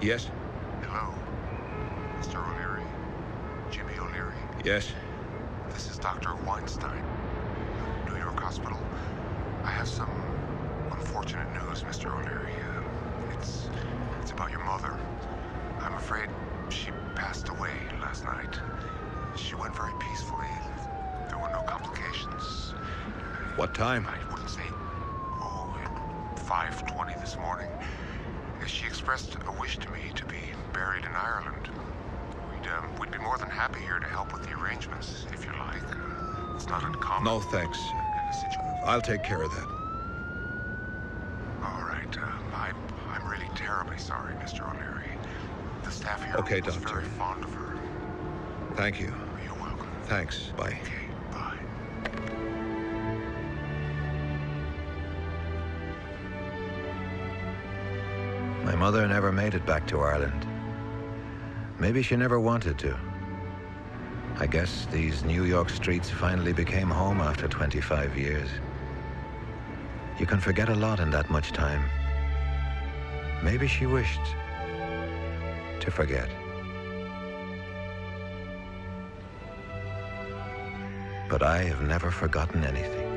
Yes? Hello, Mr. O'Leary. Jimmy O'Leary. Yes? This is Dr. Weinstein, New York Hospital. I have some unfortunate news, Mr. O'Leary. It's about your mother. I'm afraid she passed away last night. She went very peacefully. There were no complications. What time? I wouldn't say, at 5:20 this morning. She expressed a wish to me to be buried in Ireland. We'd be more than happy here to help with the arrangements, if you like. It's not uncommon. No, thanks. I'll take care of that. All right. I'm really terribly sorry, Mr. O'Leary. The staff here Okay, was Doctor. very fond of her. Thank you. You're welcome. Thanks. Bye. Okay, bye. My mother never made it back to Ireland. Maybe she never wanted to. I guess these New York streets finally became home after 25 years. You can forget a lot in that much time. Maybe she wished to forget. But I have never forgotten anything.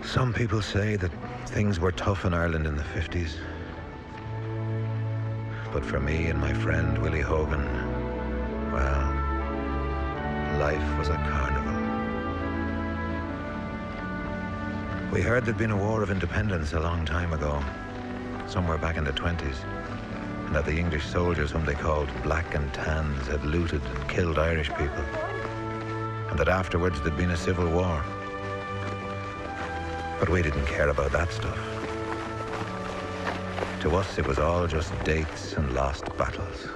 Some people say that things were tough in Ireland in the 50s. But for me and my friend Willie Hogan, well, life was a carnival. We heard there'd been a war of independence a long time ago, somewhere back in the 20s, and that the English soldiers whom they called Black and Tans had looted and killed Irish people, and that afterwards there'd been a civil war. But we didn't care about that stuff. To us, it was all just dates and lost battles.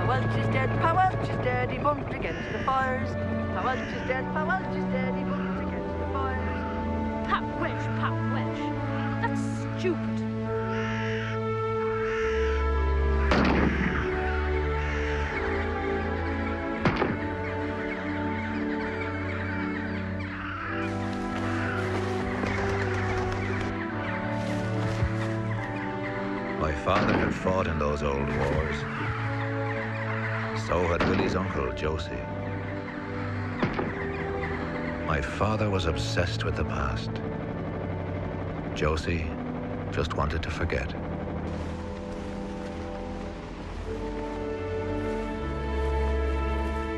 Welch is dead, Welch is dead, he bumped against the fires. Welch is dead, Welch is dead, he bumped against the fires. Pat Welch. That's stupid. My father had fought in those old wars. So had Willie's uncle, Josie. My father was obsessed with the past. Josie just wanted to forget.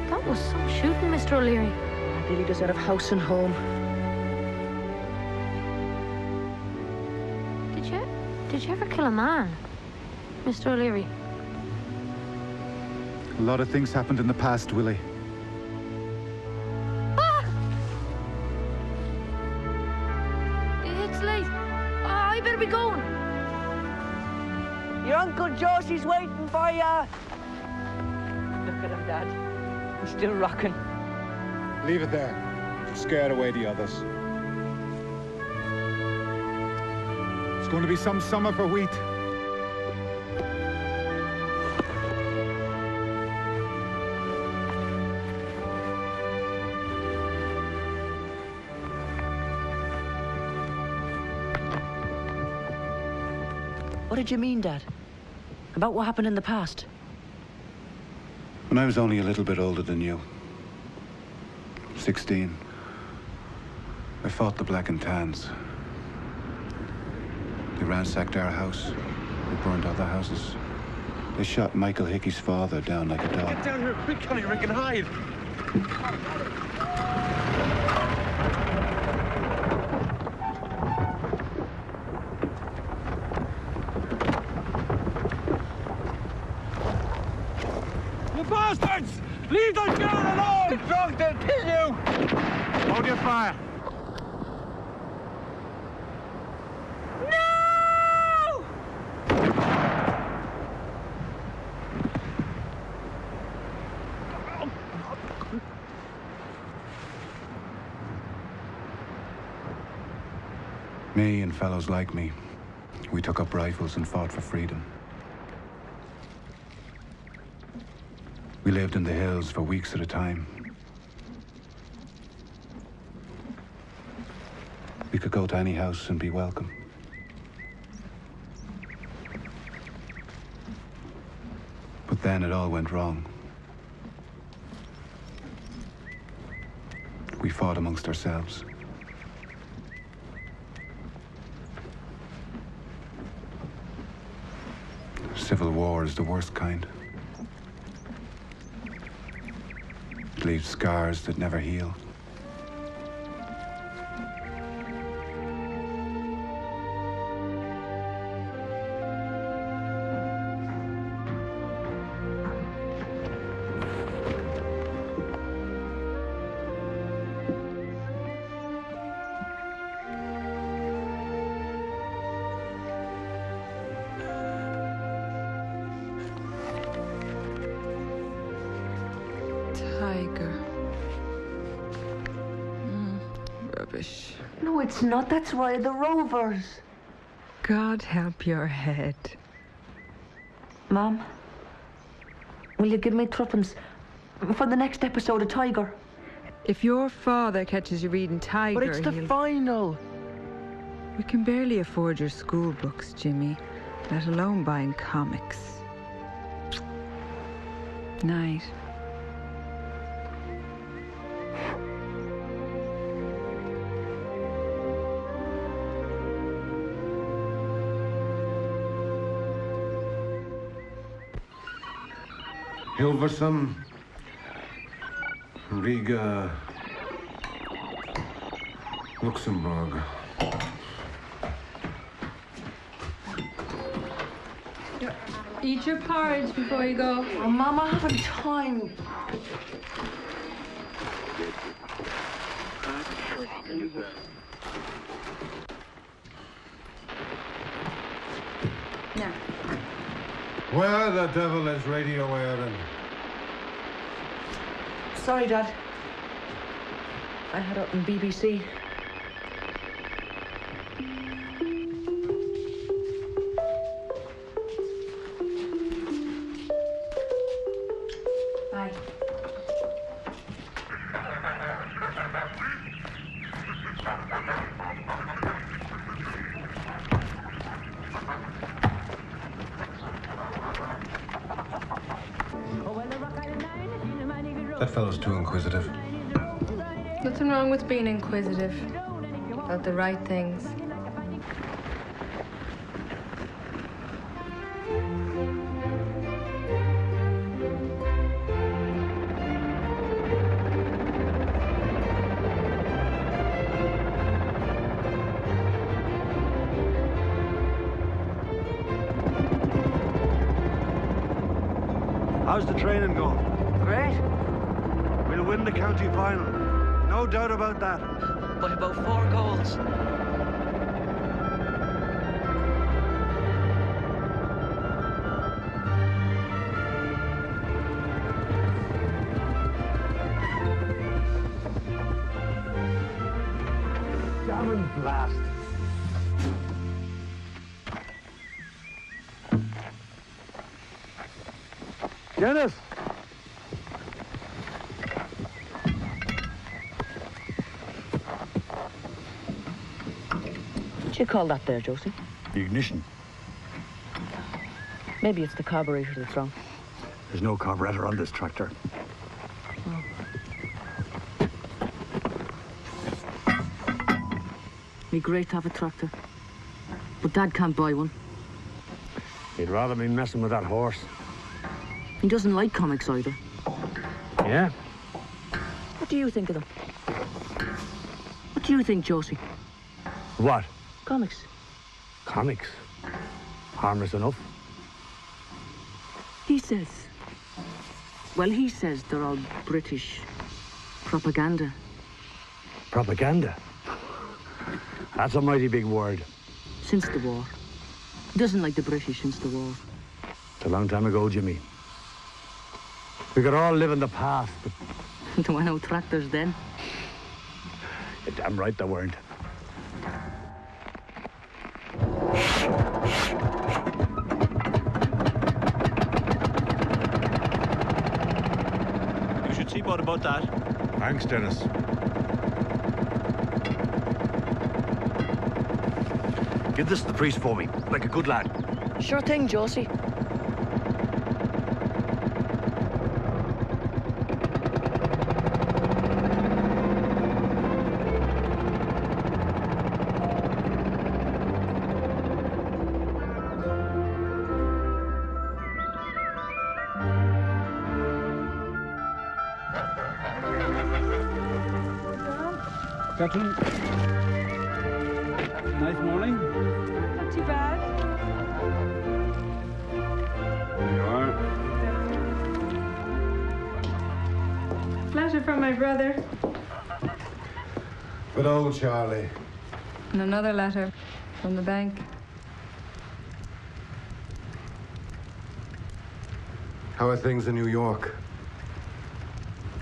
That was some shooting, Mr. O'Leary. Billy does out of house and home. Did you ever kill a man, Mr. O'Leary? A lot of things happened in the past, Willie. Ah! It's late. I better be going. Your Uncle Josie's waiting for ya. Look at him, Dad. He's still rocking. Leave it there. It'll scare away the others. It's going to be some summer for wheat. What did you mean, Dad? About what happened in the past? When I was only a little bit older than you, 16, I fought the Black and Tans. They ransacked our house. They burned other houses. They shot Michael Hickey's father down like a dog. Get down here quick, Connie, Rick, and hide. bastards! Leave that girl alone! If drunk, they'll kill you! Hold your fire. No! Me and fellows like me, we took up rifles and fought for freedom. We lived in the hills for weeks at a time. We could go to any house and be welcome. But then it all went wrong. We fought amongst ourselves. Civil war is the worst kind. It leaves scars that never heal. Tiger. Rubbish. No, it's not. That's why the Rovers. God help your head. Mom, will you give me threepence for the next episode of Tiger? If your father catches you reading Tiger, But it's the he'll... final. We can barely afford your school books, Jimmy, let alone buying comics. Night. Hilversum, Riga, Luxembourg. Eat your porridge before you go. Oh, Mom, I haven't time. Now. Where the devil is Radio Aaron? Sorry, Dad. I had up in BBC. Bye. That fellow's too inquisitive. Nothing wrong with being inquisitive about the right things. How's the training going? Great. We'll win the county final. No doubt about that. By about 4 goals. Damn blast. Dennis! What you call that there, Josie? The ignition. Maybe it's the carburetor that's wrong. There's no carburetor on this tractor. Be great to have a tractor. But Dad can't buy one. He'd rather be messing with that horse. He doesn't like comics either. Yeah? What do you think of them? What do you think, Josie? What? Comics. Comics. Harmless enough. He says Well, he says they're all British propaganda. Propaganda? That's a mighty big word. Since the war. He doesn't like the British since the war. It's a long time ago, Jimmy. We could all live in the past, but... There were no tractors then. You're damn right there weren't. You should see what about that. Thanks, Dennis. Give this to the priest for me, like a good lad. Sure thing, Josie. Captain. Nice morning. Not too bad. There you are. Letter from my brother. Good old Charlie. And another letter from the bank. How are things in New York?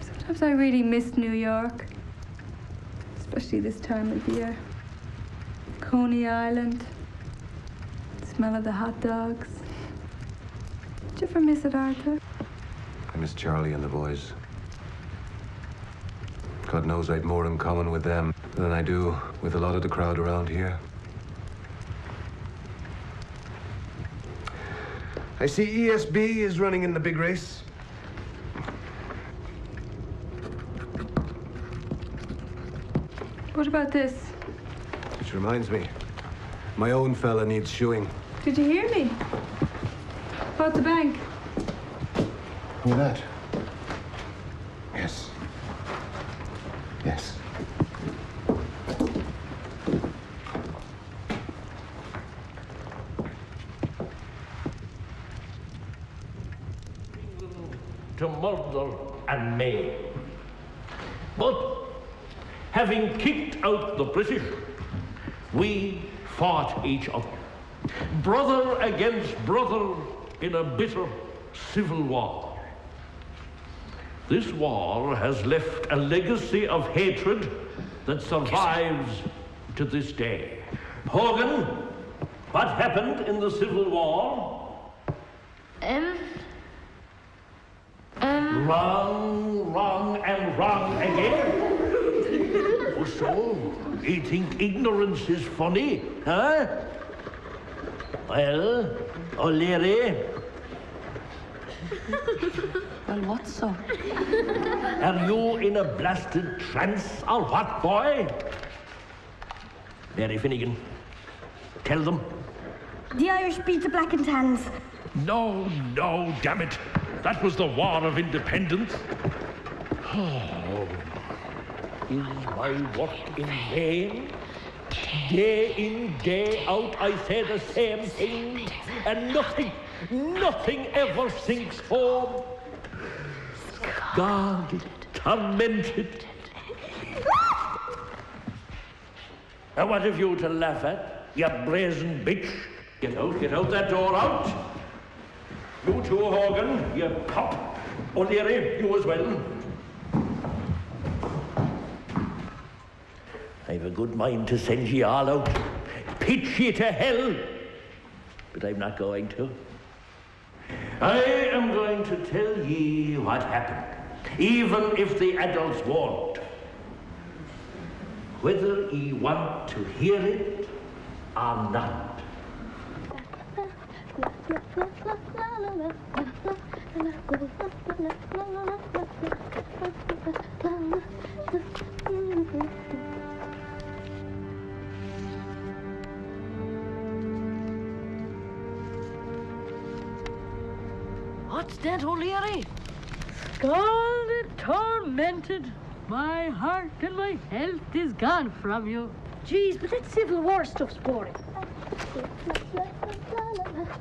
Sometimes I really miss New York. Especially this time of year. Coney Island. The smell of the hot dogs. Did you ever miss it, Arthur? I miss Charlie and the boys. God knows I'd more in common with them than I do with a lot of the crowd around here. I see ESB is running in the big race. What about this? Which reminds me, my own fella needs shoeing. Did you hear me? About the bank. Who that? Yes. Yes. To murder and maim. But having kicked out the British, we fought each other. Brother against brother in a bitter civil war. This war has left a legacy of hatred that survives to this day. Hogan, what happened in the Civil War? Wrong, and wrong again. So, you think ignorance is funny, huh? Well, O'Leary. Well, what so? Are you in a blasted trance or what, boy? Mary Finnegan, tell them. The Irish beat the Black and Tans. No, damn it. That was the War of Independence. Oh, is my work in vain? Day in, day out, I say the same thing, and nothing ever sinks home. God, tormented. And what have you to laugh at, you brazen bitch? Get out that door, out. You too, Hogan, you pop. O'Leary, you as well. I've a good mind to send ye all out. Pitch ye to hell. But I'm not going to. I am going to tell ye what happened, even if the adults won't. Whether ye want to hear it or not. What's that, O'Leary? Scalded, tormented. My heart and my health is gone from you. Jeez, but that Civil War stuff's boring.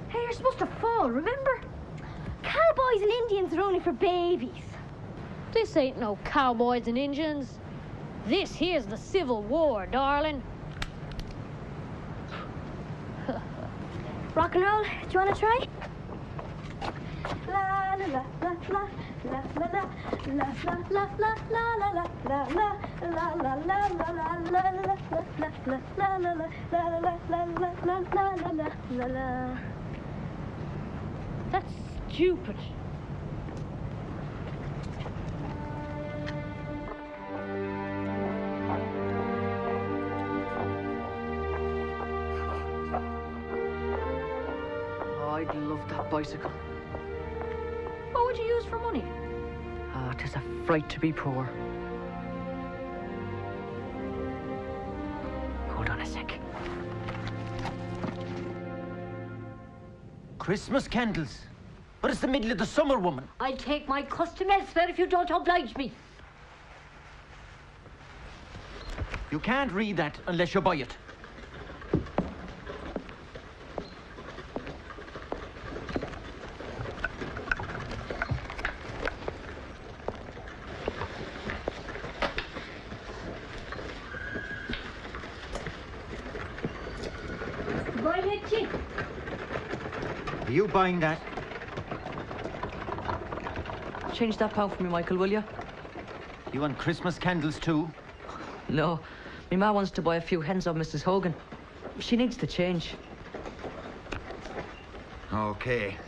Hey, you're supposed to fall, remember? Cowboy cowboys and Indians are only for babies. This ain't no cowboys and Indians. This here's the Civil War, darling. Rock and roll, do you want to try? La la la la la la la la la la la la la la. That's stupid. I'd love that bicycle. What would you use for money? Ah, 'tis a fright to be poor. Hold on a sec. Christmas candles. But it's the middle of the summer, woman. I'll take my custom elsewhere if you don't oblige me. You can't read that unless you buy it. Are you buying that? Change that pound for me, Michael, will you? You want Christmas candles too? No. Me ma wants to buy a few hens of Mrs. Hogan. She needs the change. Okay.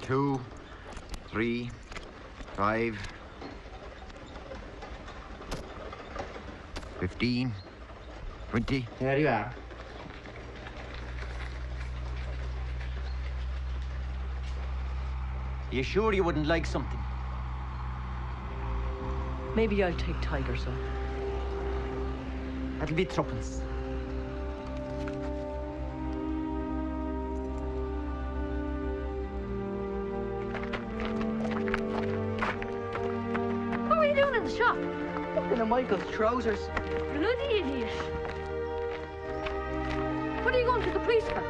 2, 3, 5, 15, 20. There you are. You sure you wouldn't like something? Maybe I'll take Tiger, son. That'll be threepence. What were you doing in the shop? Looking at Michael's trousers. Bloody idiot. What are you going to the police for?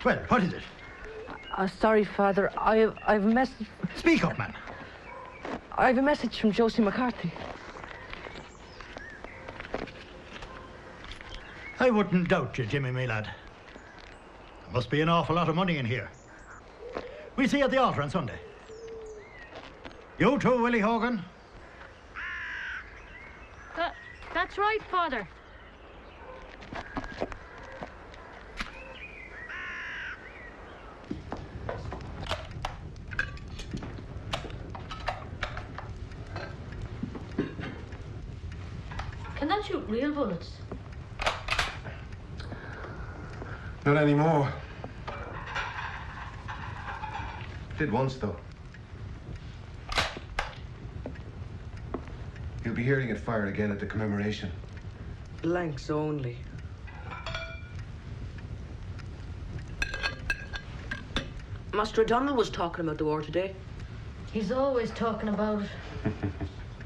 Well, what is it? Sorry, Father. I've a message. Speak up, man. I've a message from Josie McCarthy. I wouldn't doubt you, Jimmy, me lad. There must be an awful lot of money in here. We'll see you at the altar on Sunday. You too, Willie Hogan? That's right, Father. Can that shoot real bullets? Not anymore. Did once, though. You'll be hearing it fired again at the commemoration. Blanks only. Master O'Donnell was talking about the war today. He's always talking about it.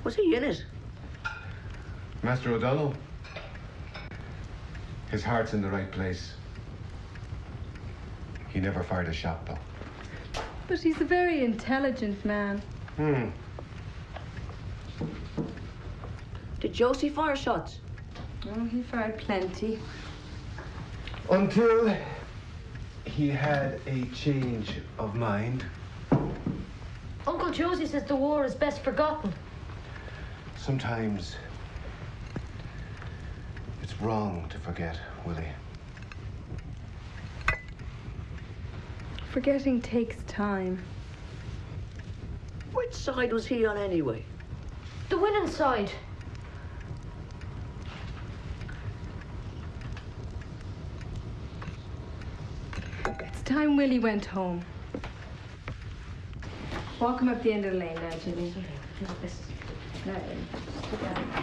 Was he in it? Master O'Donnell? His heart's in the right place. He never fired a shot, though. But he's a very intelligent man. Did Josie fire shots? Oh, he fired plenty. Until he had a change of mind. Uncle Josie says the war is best forgotten. Sometimes it's wrong to forget, Willie. Forgetting takes time. Which side was he on anyway? The winning side. It's time Willie went home. Walk him up the end of the lane now, Jimmy. Now, sit down.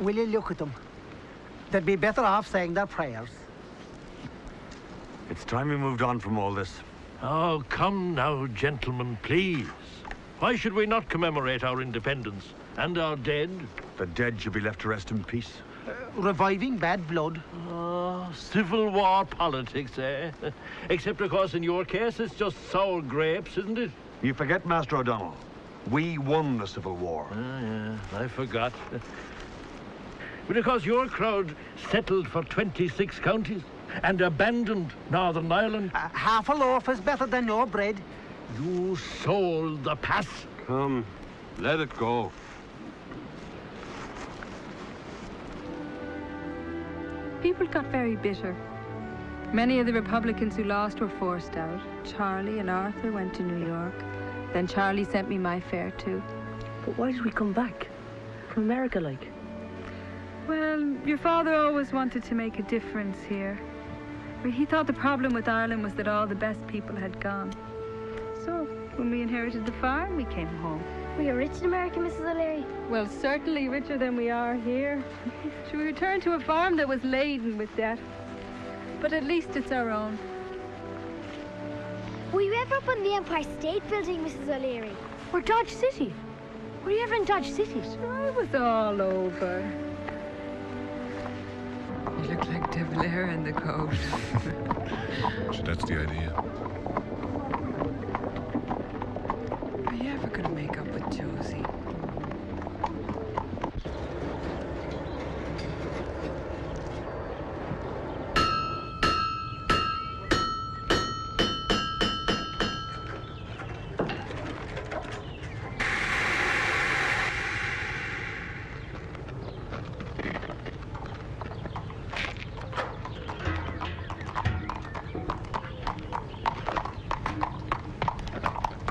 Will you look at them? They'd be better off saying their prayers. It's time we moved on from all this. Oh, come now, gentlemen, please. Why should we not commemorate our independence and our dead? The dead should be left to rest in peace. Reviving bad blood. Oh, Civil War politics, eh? Except, of course, in your case, it's just sour grapes, isn't it? You forget, Master O'Donnell. We won the Civil War. Yeah, I forgot. But of course, your crowd settled for 26 counties and abandoned Northern Ireland. Half a loaf is better than no bread. You sold the pass. Come, let it go. People got very bitter. Many of the Republicans who lost were forced out. Charlie and Arthur went to New York. Then Charlie sent me my fare too. But why did we come back? From America, like? Well, your father always wanted to make a difference here. He thought the problem with Ireland was that all the best people had gone. So, when we inherited the farm, we came home. Were you rich in America, Mrs. O'Leary? Well, certainly richer than we are here. So we returned to a farm that was laden with debt. But at least it's our own. Were you ever up on the Empire State Building, Mrs. O'Leary? Or Dodge City? Were you ever in Dodge City? I was all over. You look like De Valera in the coat. So that's the idea. Are you ever going to make up with Josie?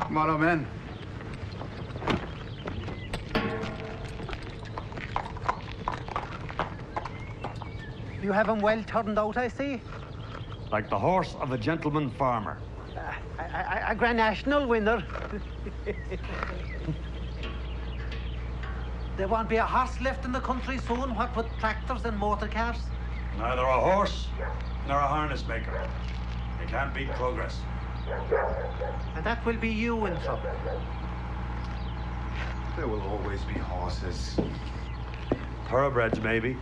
Tomorrow, men. You have him well turned out, I see. Like the horse of a gentleman farmer. A Grand National winner. There won't be a horse left in the country soon, what with tractors and motor cars. Neither a horse nor a harness maker. You can't beat progress. And that will be you in trouble. There will always be horses. Thoroughbreds, maybe.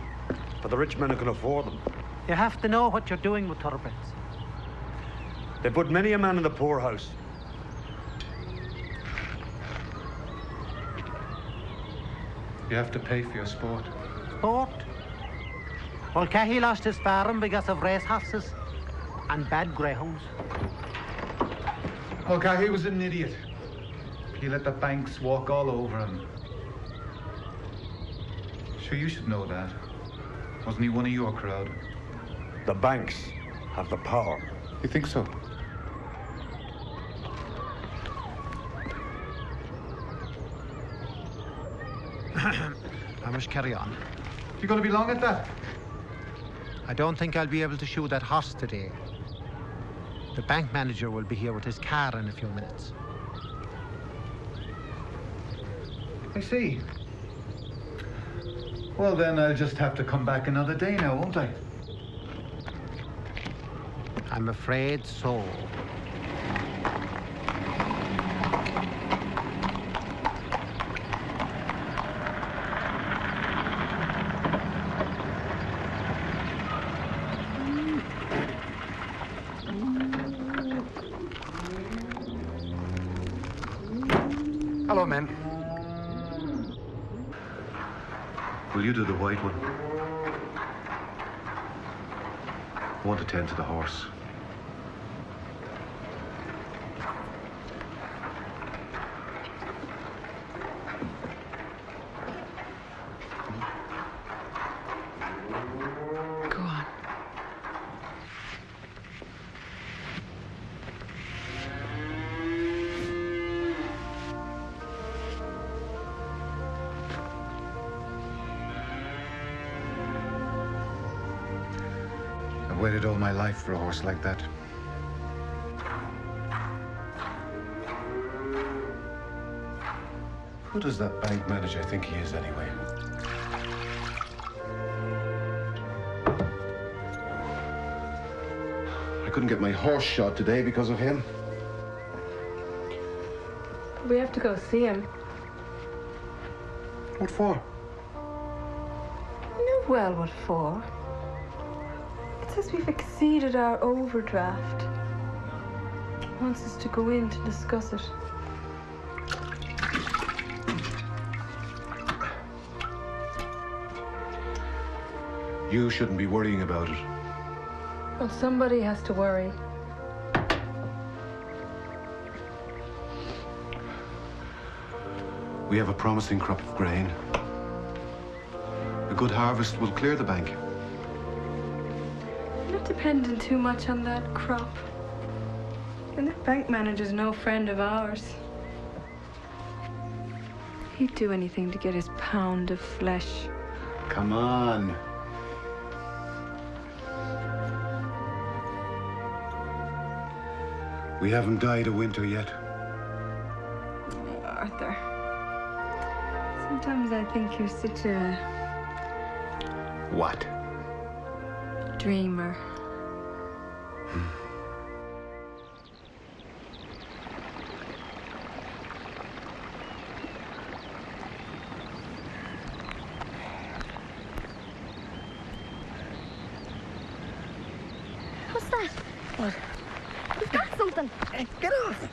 But the rich men who can afford them. You have to know what you're doing with thoroughbreds. They put many a man in the poorhouse. You have to pay for your sport. Sport? Well, Cahy lost his farm because of racehorses and bad greyhounds. Okay, he was an idiot. He let the banks walk all over him. Sure, you should know that. Wasn't he one of your crowd? The banks have the power. You think so? I must carry on. You going to be long at that? I don't think I'll be able to shoot that horse today. The bank manager will be here with his car in a few minutes. I see. Well, then I'll just have to come back another day now, won't I? I'm afraid so. Hello, men. Will you do the white one? I want to tend to the horse. Go on. I've waited all my life for a horse like that. Who does that bank manager think he is, anyway? I couldn't get my horse shod today because of him. We have to go see him. What for? You know well what for. It says we've exceeded our overdraft. He wants us to go in to discuss it. You shouldn't be worrying about it. Well, somebody has to worry. We have a promising crop of grain. A good harvest will clear the bank. We're not dependent too much on that crop. And that bank manager's no friend of ours. He'd do anything to get his pound of flesh. Come on. We haven't died of winter yet. Arthur, sometimes I think you're such a What? dreamer. What's that? What? You've got something. Get off!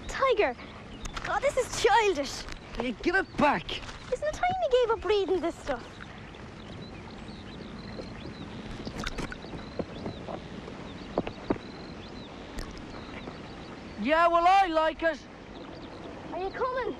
Tiger. Oh, this is childish. Hey, give it back. Isn't it time you gave up reading this stuff? Yeah, well, I like it. Are you coming?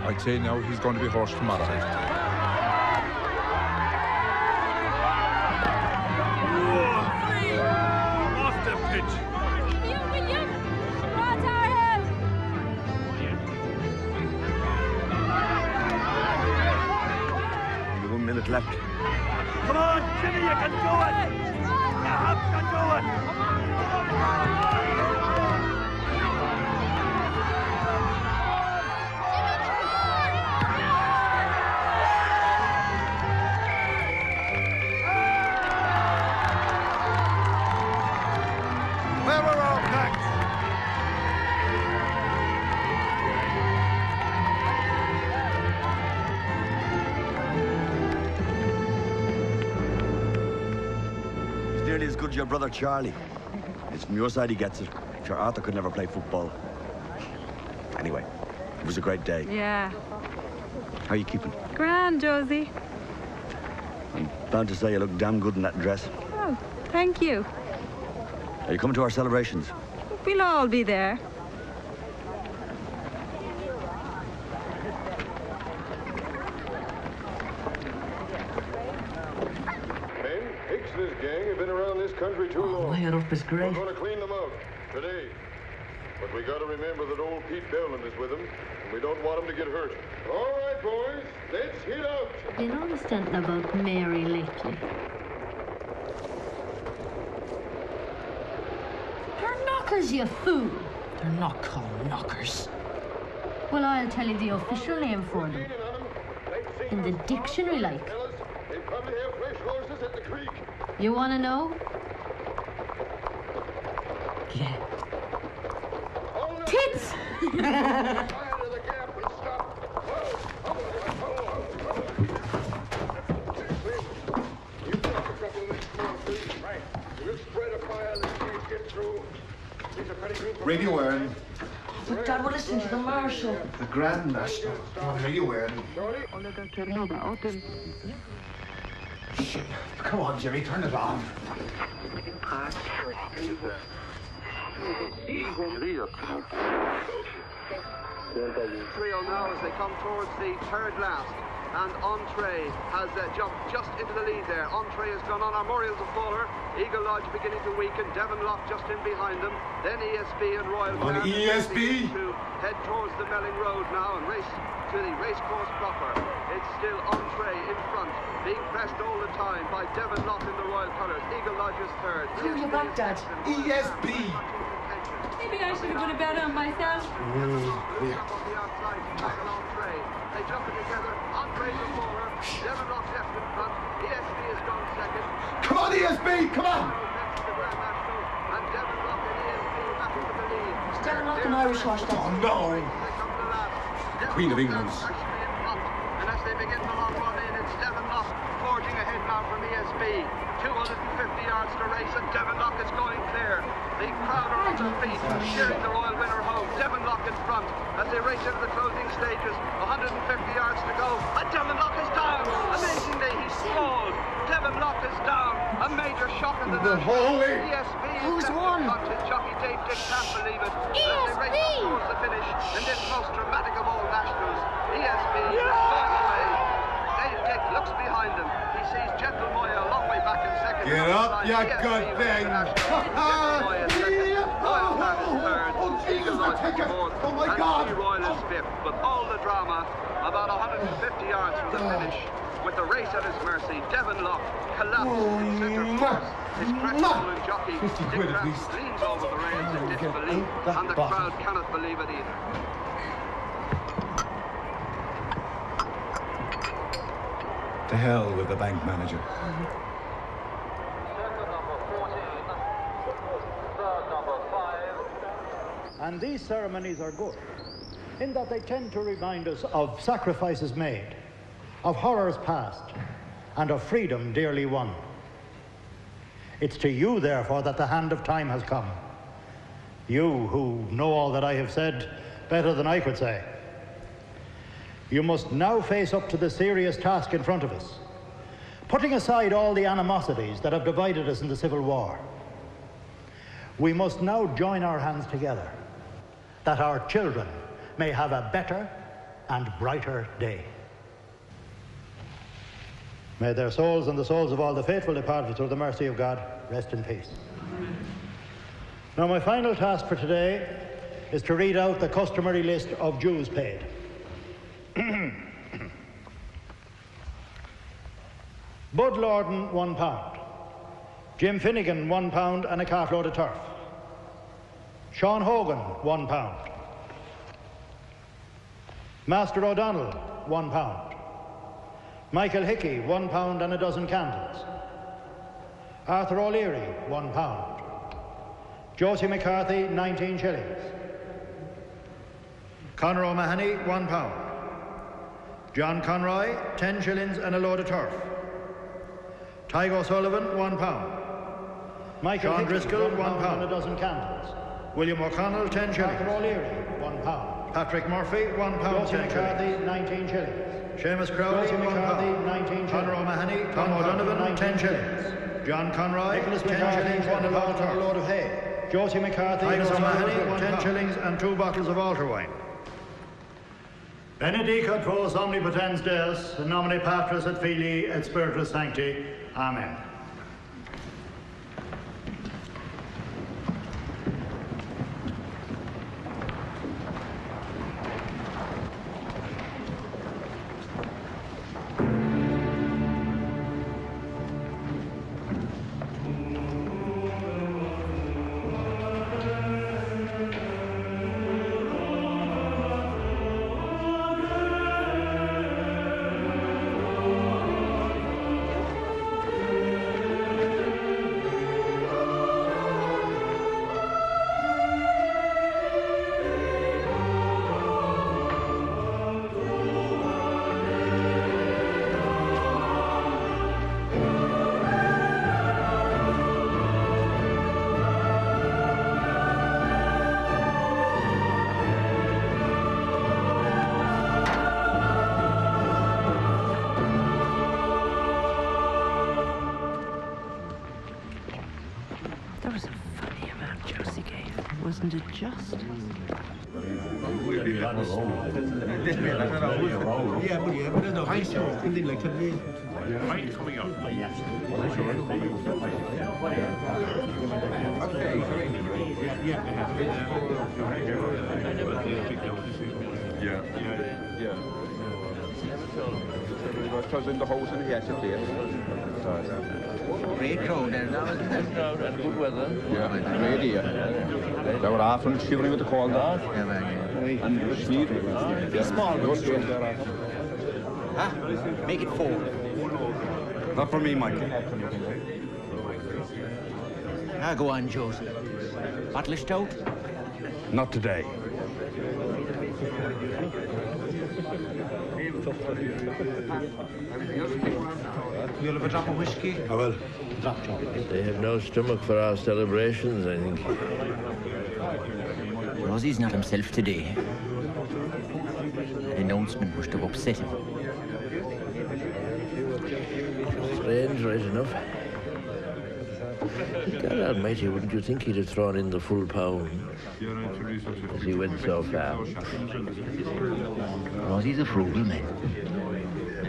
I'd say now he's going to be horsed tomorrow. Off the pitch. William! Draw Tower Hill! Only 1 minute left. Come on, Jimmy, you can do it. You have to do it. Where we're all packed. He's nearly as good as your brother Charlie. It's from your side he gets it. Sure, Arthur could never play football. Anyway, it was a great day. Yeah. How are you keeping? Grand, Josie. I'm bound to say you look damn good in that dress. Oh, thank you. Are you coming to our celebrations? We'll all be there. Men, Hicks and his gang have been around this country too long. Laying up is great. We're going to clean them out today. But we got to remember that old Pete Bellman is with them, and we don't want him to get hurt. All right, boys, let's hit out. You noticed anything about Mary lately? They're knockers, you fool. They're not called knockers. Well, I'll tell you the official name for them. In the dictionary, like. They probably have fresh horses at the creek. You want to know? Yeah. Tits! You drop a couple of these small trees. Right. We'll spread Radio wearing. But Dad, we're listening to the Marshal. The Grand National. Radio wearing. Shit. Come on, Jimmy, turn it on. 3-0 now as they come towards the third last. And Entree has jumped just into the lead there. Entree has gone on. Armorial's a faller. Eagle Lodge beginning to weaken. Devonlock just in behind them. Then ESB and Royal On ESB! To head towards the Melling Road now and race to the racecourse proper. It's still Entree in front, being pressed all the time by Devonlock in the Royal colours. Eagle Lodge is third. Who are you back, Dad? ESB! Maybe I should have put a bet on myself. They jump it together. Entree's a faller. Devonlock left in front. ESB has gone second. Come on, ESB! Come on! And Devonlock and ESB back into the lead. Is Devonlock an Irish horse, Dad? Oh, no! Queen of England's. And as they begin the long run in, it's Devonlock forging ahead now from ESB. 250 yards to race, and Devonlock is going clear. The crowd are on their feet, cheering the royal winner home. Devonlock in front as they race into the closing stages. 150 yards to go, and Devonlock is down. Amazingly, he's stalled. Devonlock is down. A major shock in the holy. ESB Who's won? Jockey Dave Dick can't believe it. As they race towards the finish in this most dramatic of all nationals. ESB is going away. Dave Dick looks behind him. He sees Gentle Moya a long way back in second. Get up, you good thing! Oh my God! Royal is fifth, but all the drama about 150 yards from the finish. With the race at his mercy, Devonlock collapses in centre course. His crestfallen jockey, Dick Craft, leans over the rails in disbelief, and the crowd cannot believe it either. To hell with the bank manager. And these ceremonies are good, in that they tend to remind us of sacrifices made, of horrors past, and of freedom dearly won. It's to you, therefore, that the hand of time has come. You who know all that I have said better than I could say. You must now face up to the serious task in front of us, putting aside all the animosities that have divided us in the Civil War. We must now join our hands together, that our children may have a better and brighter day. May their souls and the souls of all the faithful departed through the mercy of God rest in peace. Now, my final task for today is to read out the customary list of dues paid. Bud Lorden, £1. Jim Finnegan, £1 and a cartload of turf. Sean Hogan, £1. Master O'Donnell, £1. Michael Hickey, £1 and a dozen candles. Arthur O'Leary, £1. Josie McCarthy, 19 shillings. Conor O'Mahony, £1. John Conroy, 10 shillings and a load of turf. Tygo O'Sullivan, £1. Michael Sean Driscoll, £1 and a dozen candles. William O'Connell, 10 shillings. Arthur O'Leary, £1. Patrick Murphy, £1, Josie 10 McCarthy, shillings. 19 shillings. Seamus Crowley, £1. 19 shillings. Conor O'Mahony, Tom O'Donovan, 10 shillings. John Conroy, Nicholas 10 shillings and a load of hay. Josie McCarthy, Titus O'Mahony, 10 shillings and 2 bottles of altar wine. Benedicat vos omnipotens Deus, in nomine Patris et Filii et Spiritus Sancti. Amen. Isn't it just? Pint coming up. Because in the house and he has a place. Great crowd there now, isn't it? And good weather. Yeah, great here. They were often shivering with the cold. And sleep. Small. Huh? Make it 4. Not for me, Michael. Now go on, Josie. Bottle of stout? Not today. You'll have a drop of whiskey? I will. They have no stomach for our celebrations, I think. Rosie's not himself today. The announcement must have upset him. Strange, right enough. God almighty, wouldn't you think he'd have thrown in the full pound as he went so far? Rosie's a frugal man.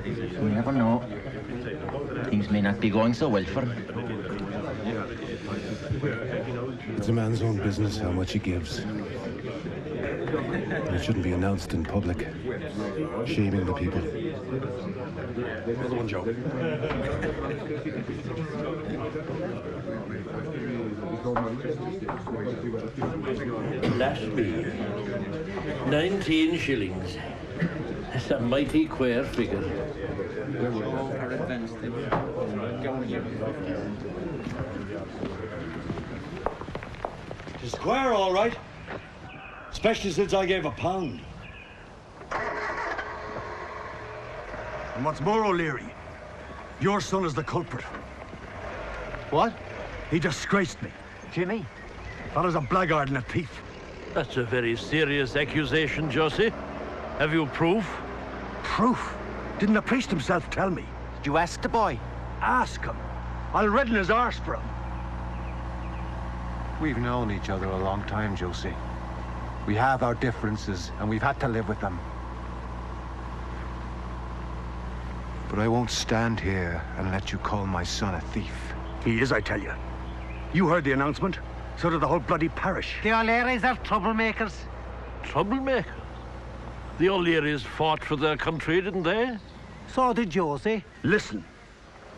You never know. Things may not be going so well for him. It's a man's own business how much he gives. And it shouldn't be announced in public, shaming the people. Another one, Joe. Lashby. 19 shillings. That's a mighty queer figure. It's square, all right. Especially since I gave £1. And what's more, O'Leary, your son is the culprit. What? He disgraced me. Jimmy? Fella's a blackguard and a thief. That's a very serious accusation, Josie. Have you proof? Proof? Didn't the priest himself tell me? Did you ask the boy? Ask him. I'll redden his arse for him. We've known each other a long time, Josie. We have our differences, and we've had to live with them. But I won't stand here and let you call my son a thief. He is, I tell you. You heard the announcement. So did the whole bloody parish. The O'Learys are troublemakers. Troublemakers? The O'Learys fought for their country, didn't they? So did Josie. Listen.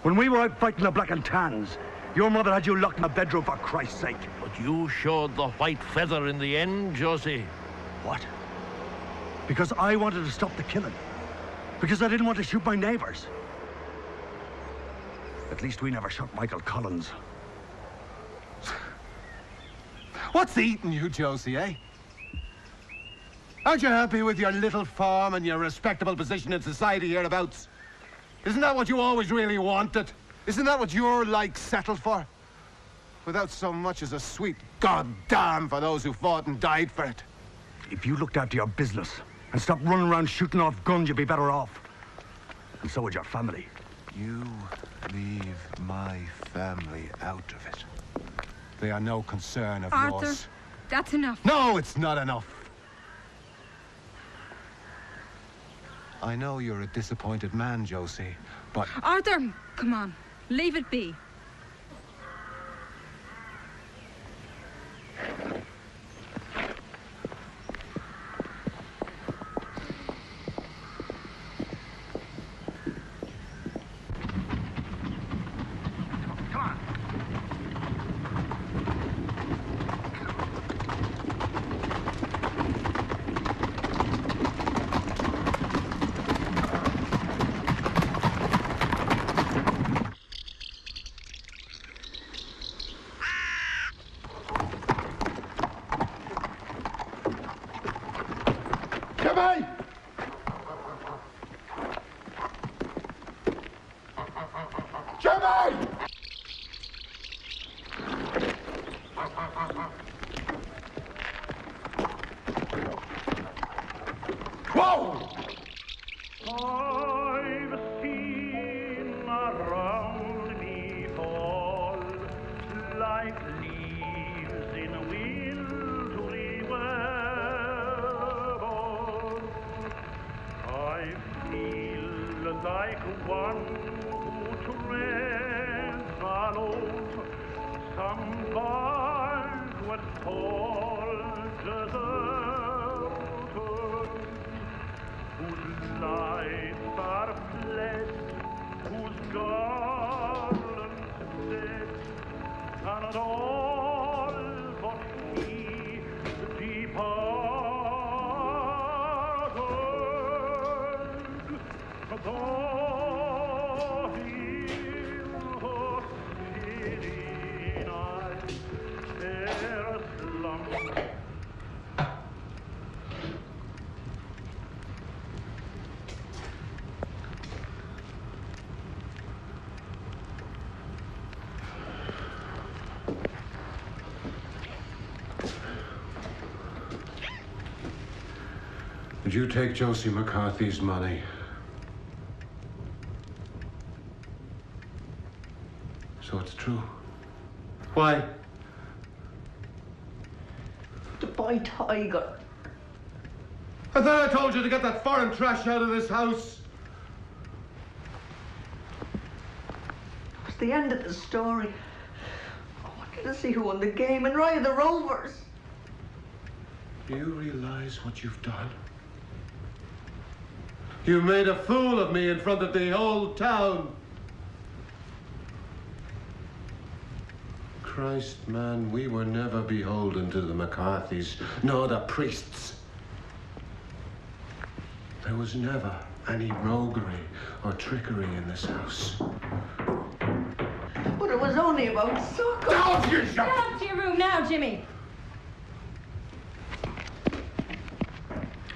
When we were out fighting the Black and Tans, your mother had you locked in a bedroom for Christ's sake. But you showed the white feather in the end, Josie. What? Because I wanted to stop the killing. Because I didn't want to shoot my neighbors. At least we never shot Michael Collins. What's eating you, Josie, eh? Aren't you happy with your little farm and your respectable position in society hereabouts? Isn't that what you always really wanted? Isn't that what your like settled for? Without so much as a sweet goddamn for those who fought and died for it. If you looked after your business and stopped running around shooting off guns, you'd be better off. And so would your family. You leave my family out of it. They are no concern of Arthur, yours. that's enough. No, it's not enough. I know you're a disappointed man, Josie, but... Arthur, come on. Leave it be. Jimmy! Jimmy! Whoa! I've seen around me fall like leaves in a wind to Some boys with soldiers out, whose lives are fled, whose garlands dead, and all but he departed. Though he was chilly night, ere slumber. Did you take Josie McCarthy's money? So it's true. Why? To buy Tiger. I thought I told you to get that foreign trash out of this house. It was the end of the story. I wanted to see who won the game and ride the Rovers. Do you realize what you've done? You made a fool of me in front of the whole town. Christ, man, we were never beholden to the McCarthys, nor the priests. There was never any roguery or trickery in this house. But it was only about soccer. Down your Get up to your room now, Jimmy.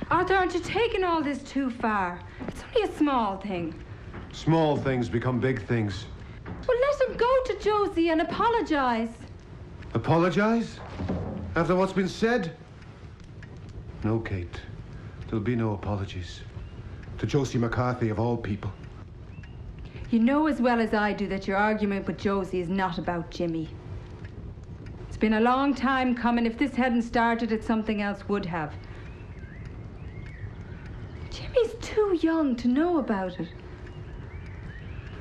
Arthur, aren't you taking all this too far? It's only a small thing. Small things become big things. Well, let him go to Josie and apologize. Apologize? After what's been said? No, Kate. There'll be no apologies. To Josie McCarthy, of all people. You know as well as I do that your argument with Josie is not about Jimmy. It's been a long time coming. If this hadn't started it, something else would have. Jimmy's too young to know about it.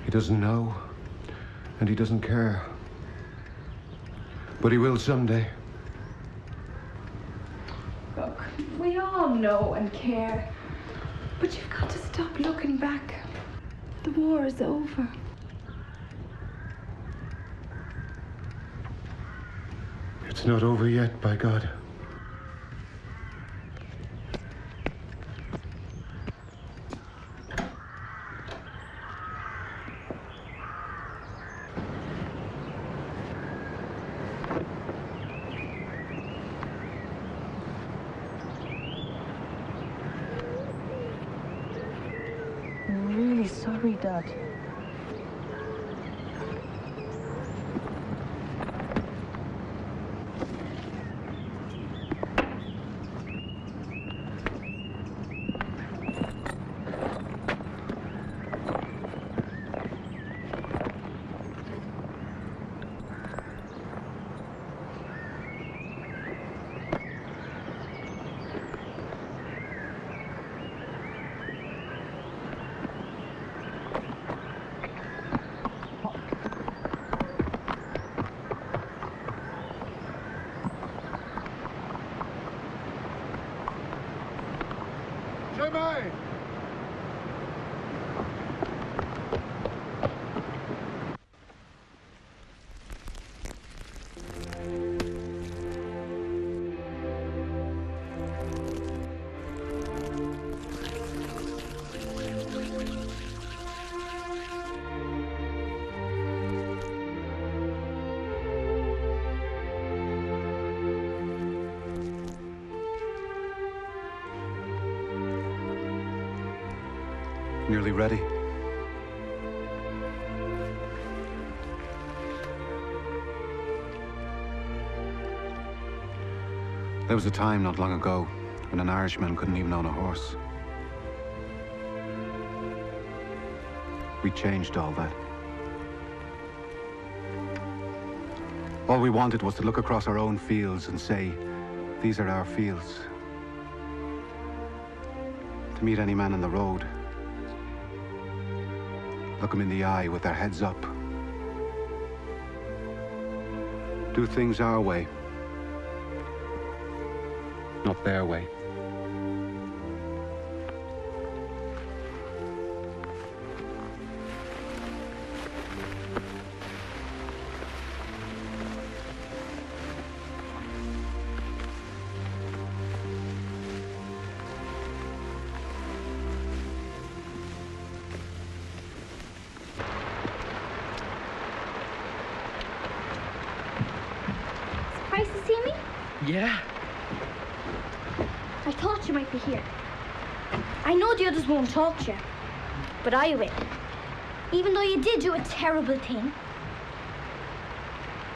He doesn't know, and he doesn't care. But he will someday. Look, we all know and care. But you've got to stop looking back. The war is over. It's not over yet, by God. I'm really sorry, Dad. Jimmy! Nearly ready. There was a time not long ago when an Irishman couldn't even own a horse. We changed all that. All we wanted was to look across our own fields and say, these are our fields. To meet any man on the road, look them in the eye with their heads up. Do things our way, not their way. Surprised to see me? Yeah. I thought you might be here. I know the others won't talk to you, but I will. Even though you did do a terrible thing.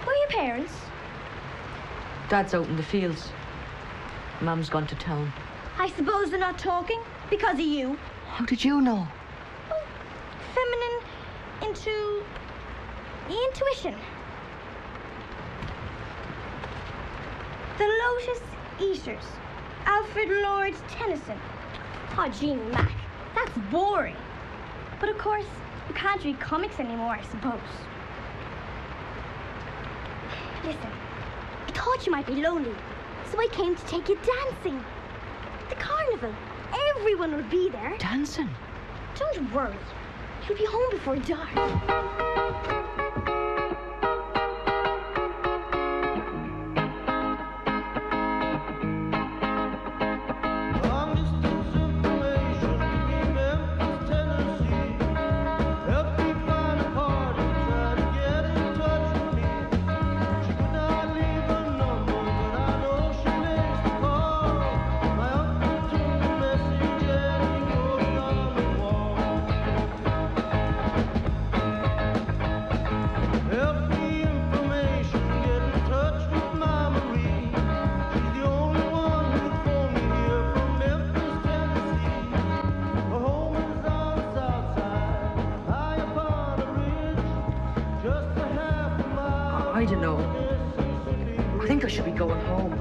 Where are your parents? Dad's out in the fields. Mum's gone to town. I suppose they're not talking because of you. How did you know? Feminine intuition. The Lotus Eaters. Alfred Lord Tennyson. Oh, Jean Mac. That's boring. But of course, you can't read comics anymore, I suppose. Listen, I thought you might be lonely, so I came to take you dancing. The carnival. Everyone will be there. Dancing? Don't worry. You'll be home before dark. I don't know. I think I should be going home.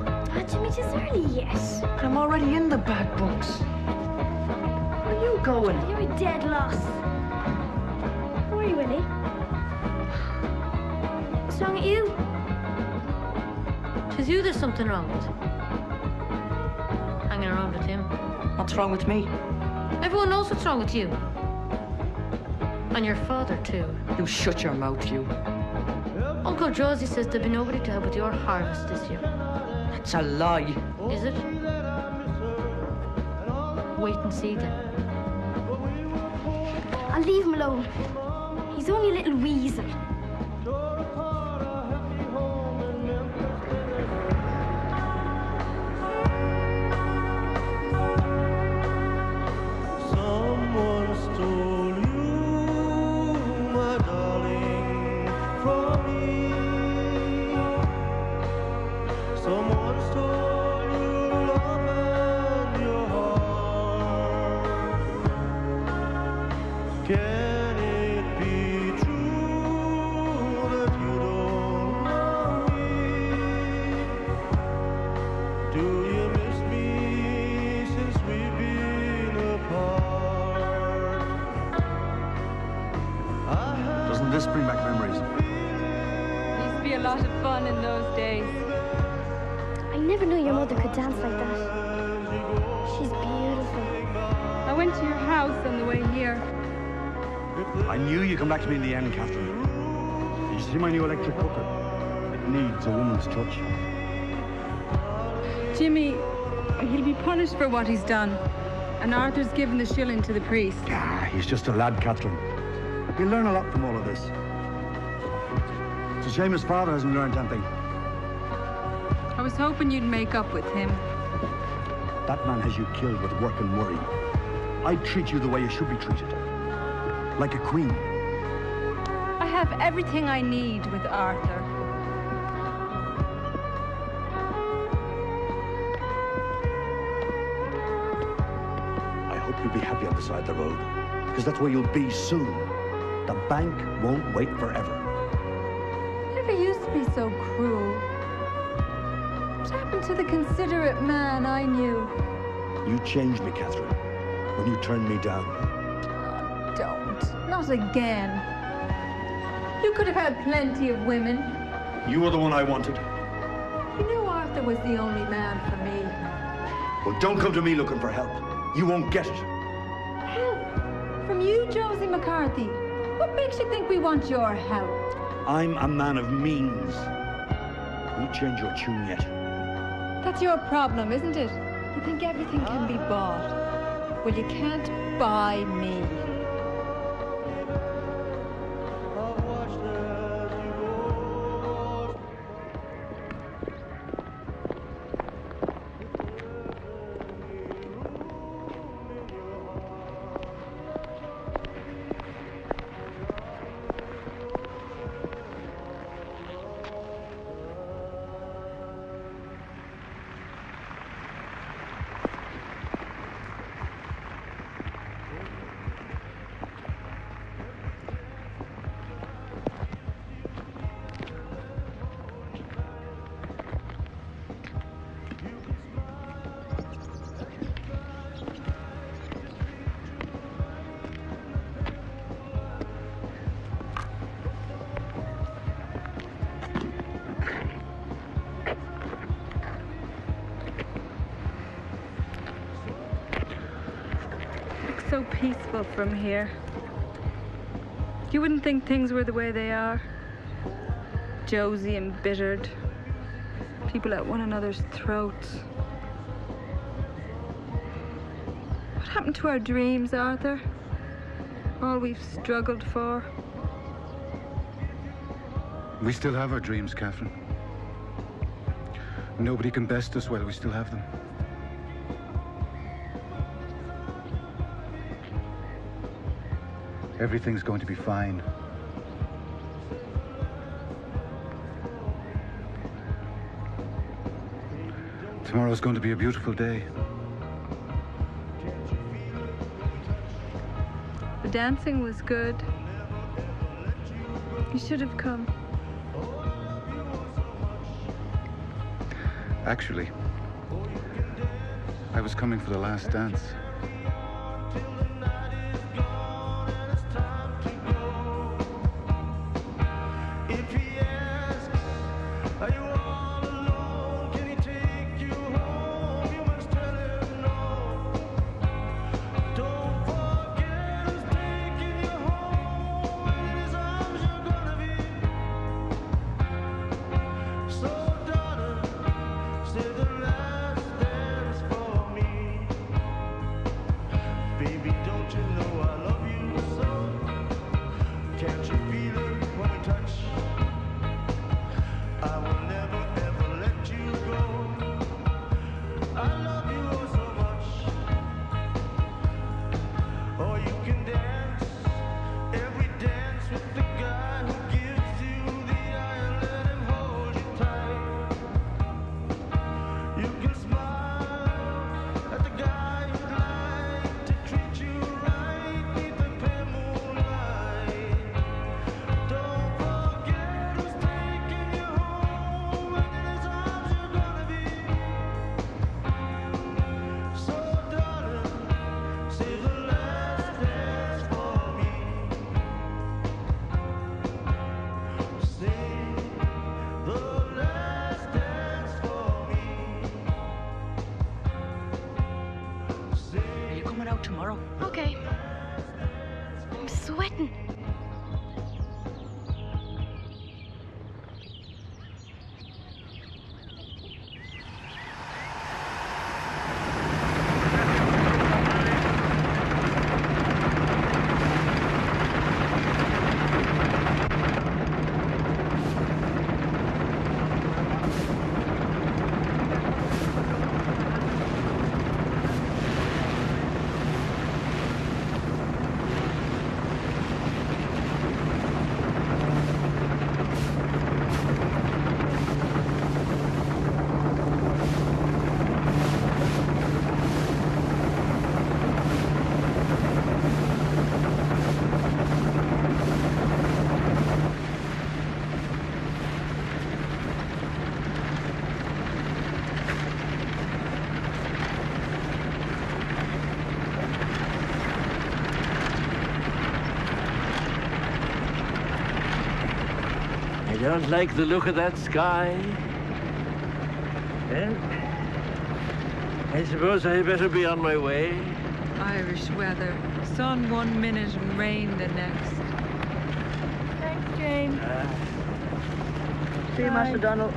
Jimmy, it is early yet. But I'm already in the bad books. Where are you going? You're a dead loss. Where are you, Willie? What's wrong with you? Tis you there's something wrong with. Hanging around with him. What's wrong with me? Everyone knows what's wrong with you. And your father, too. You shut your mouth, you. Uncle Josie says there'll be nobody to help with your harvest this year. That's a lie. Is it? Wait and see then. I'll leave him alone. He's only a little weasel. Someone stole you, my darling, from me. Someone stole your love and your heart. Can it be true that you don't love me? Do you miss me since we've been apart? Doesn't this bring back memories? Used to be a lot of fun in those days. I never knew your mother could dance like that. She's beautiful. I went to your house on the way here. I knew you'd come back to me in the end, Catherine. Did you see my new electric cooker? It needs a woman's touch. Jimmy, he'll be punished for what he's done. And Arthur's given the shilling to the priest. Ah, he's just a lad, Catherine. He'll learn a lot from all of this. It's a shame his father hasn't learned anything. I was hoping you'd make up with him. That man has you killed with work and worry. I'd treat you the way you should be treated. Like a queen. I have everything I need with Arthur. I hope you'll be happy on the side of the road. Because that's where you'll be soon. The bank won't wait forever. Never used to be so cruel. What happened to the considerate man I knew? You changed me, Catherine, when you turned me down. Oh, don't. Not again. You could have had plenty of women. You were the one I wanted. You knew Arthur was the only man for me. Well, don't come to me looking for help. You won't get it. Help? From you, Josie McCarthy? What makes you think we want your help? I'm a man of means. Will you change your tune yet? That's your problem, isn't it? You think everything can be bought. Well, you can't buy me. So peaceful from here. You wouldn't think things were the way they are. Josie embittered. People at one another's throats. What happened to our dreams, Arthur? All we've struggled for. We still have our dreams, Catherine. Nobody can best us while we still have them. Everything's going to be fine. Tomorrow's going to be a beautiful day. The dancing was good. You should have come. Actually, I was coming for the last dance. Baby, don't you know I love you so? Can't you feel it when we touch? don't like the look of that sky. Well, I suppose I better be on my way. Irish weather. Sun 1 minute and rain the next. Thanks, James. See you, Master Donald.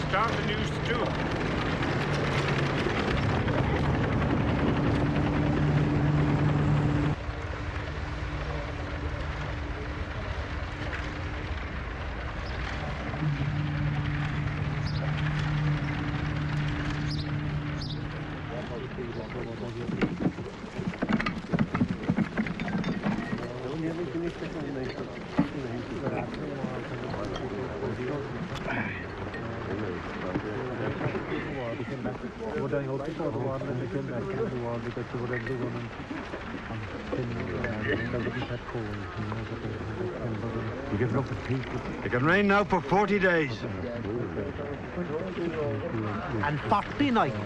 Start the news to do. It can rain now for 40 days. And 40 nights.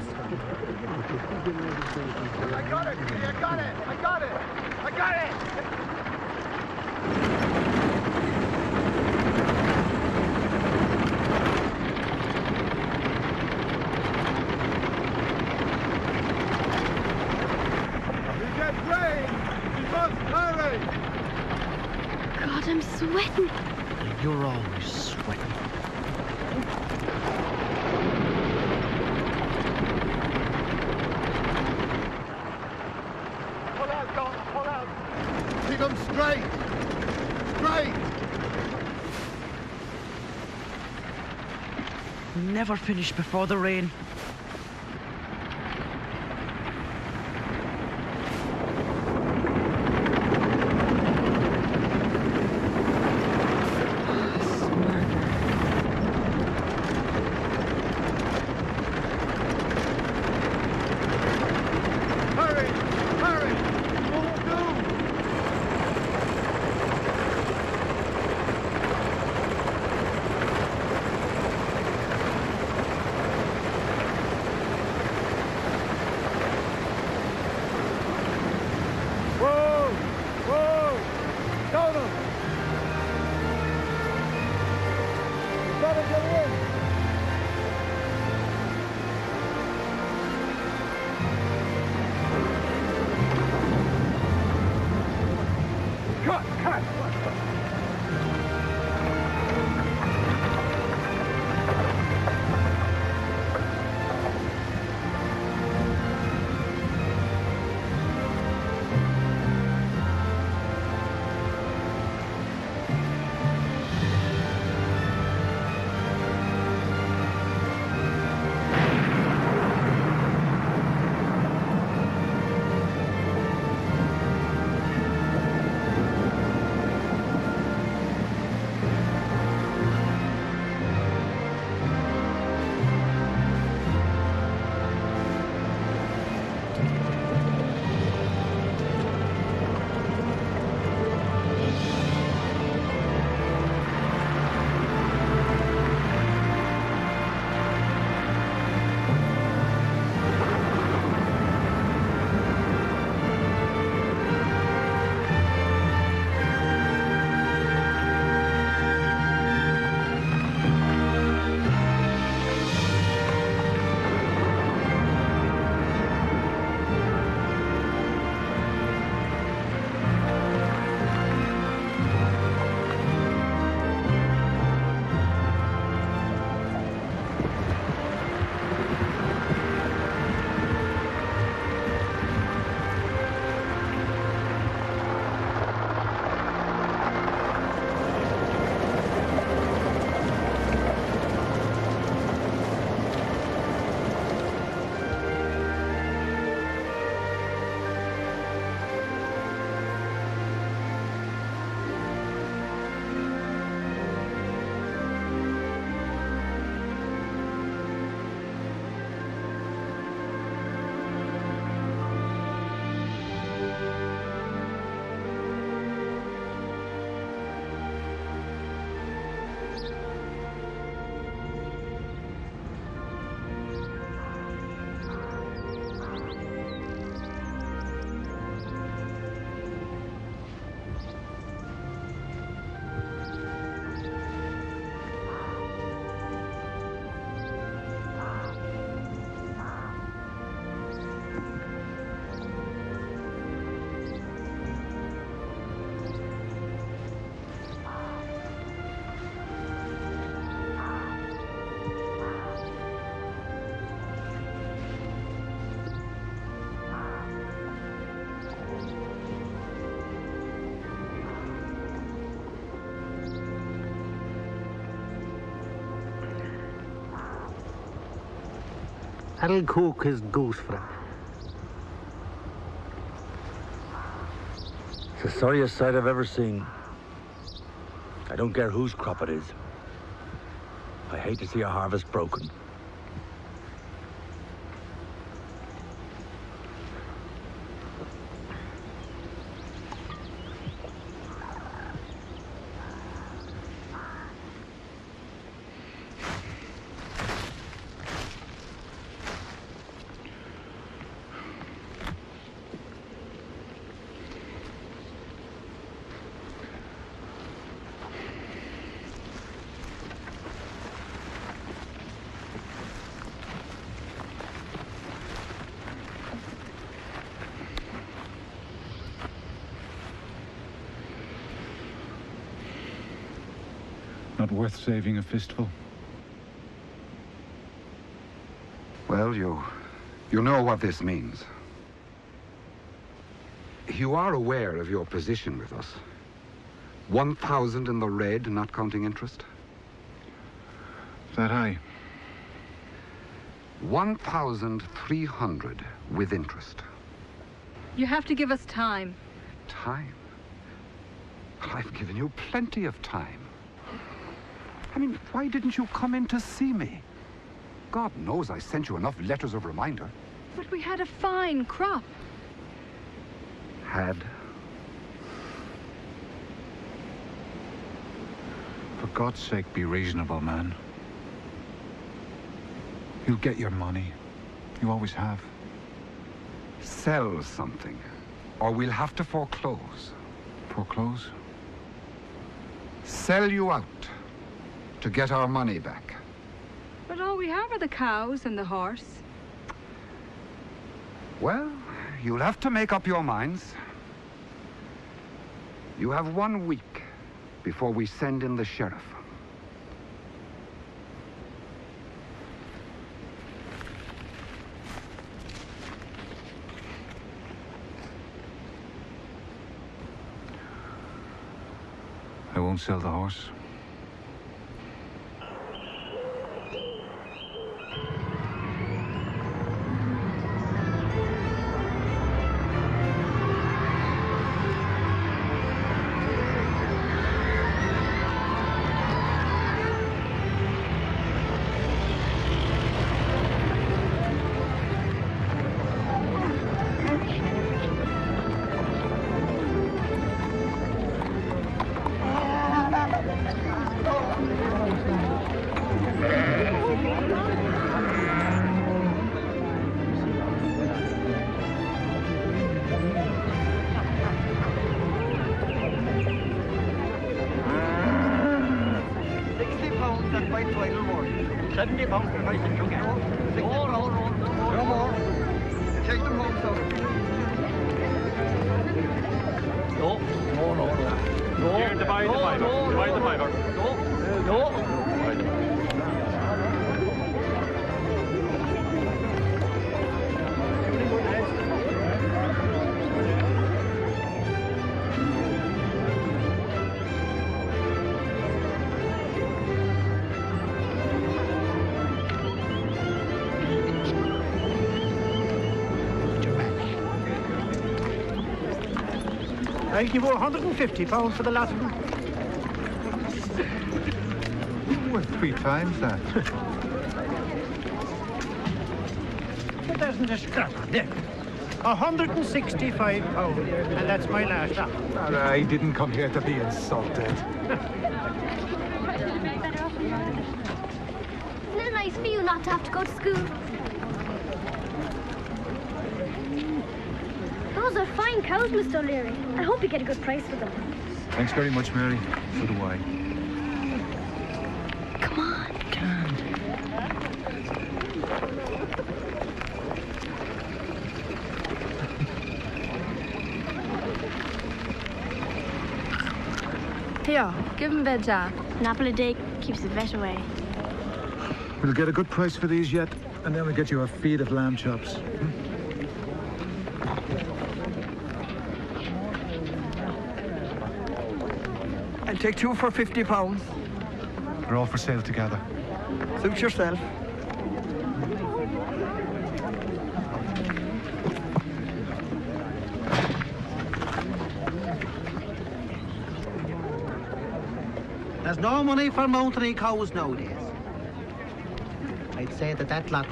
I got it! I got it! I got it! I got it! God, I'm sweating. You're always sweating. Pull out, Don, pull out! Keep them straight! Straight! Never finish before the rain. I'll cook his goose for him. It's the sorriest sight I've ever seen. I don't care whose crop it is. I hate to see a harvest broken. Not worth saving a fistful. Well, you know what this means. You are aware of your position with us. 1,000 in the red, not counting interest. That high? 1,300 with interest. You have to give us time. Time? I've given you plenty of time. I mean, why didn't you come in to see me? God knows I sent you enough letters of reminder. But we had a fine crop. Had? For God's sake, be reasonable, man. You'll get your money. You always have. Sell something, or we'll have to foreclose. Foreclose? Sell you out to get our money back. But all we have are the cows and the horse. Well, you'll have to make up your minds. You have 1 week before we send in the sheriff. I won't sell the horse. I'll give you £150 for the lot of them. Worth 3 times that. But there's not a scrap on there. £165, and that's my last lot. I didn't come here to be insulted. Isn't it nice for you not to have to go to school? Those are fine cows, Mr. O'Leary. I hope you get a good price for them. Thanks very much, Mary. So do I. Come on. Can't. Here, give him a job. An apple a day keeps the vet away. We'll get a good price for these yet, and then we'll get you a feed of lamb chops. I'll take 2 for £50. They're all for sale together. Suit yourself. There's no money for mountain cows nowadays. I'd say that lot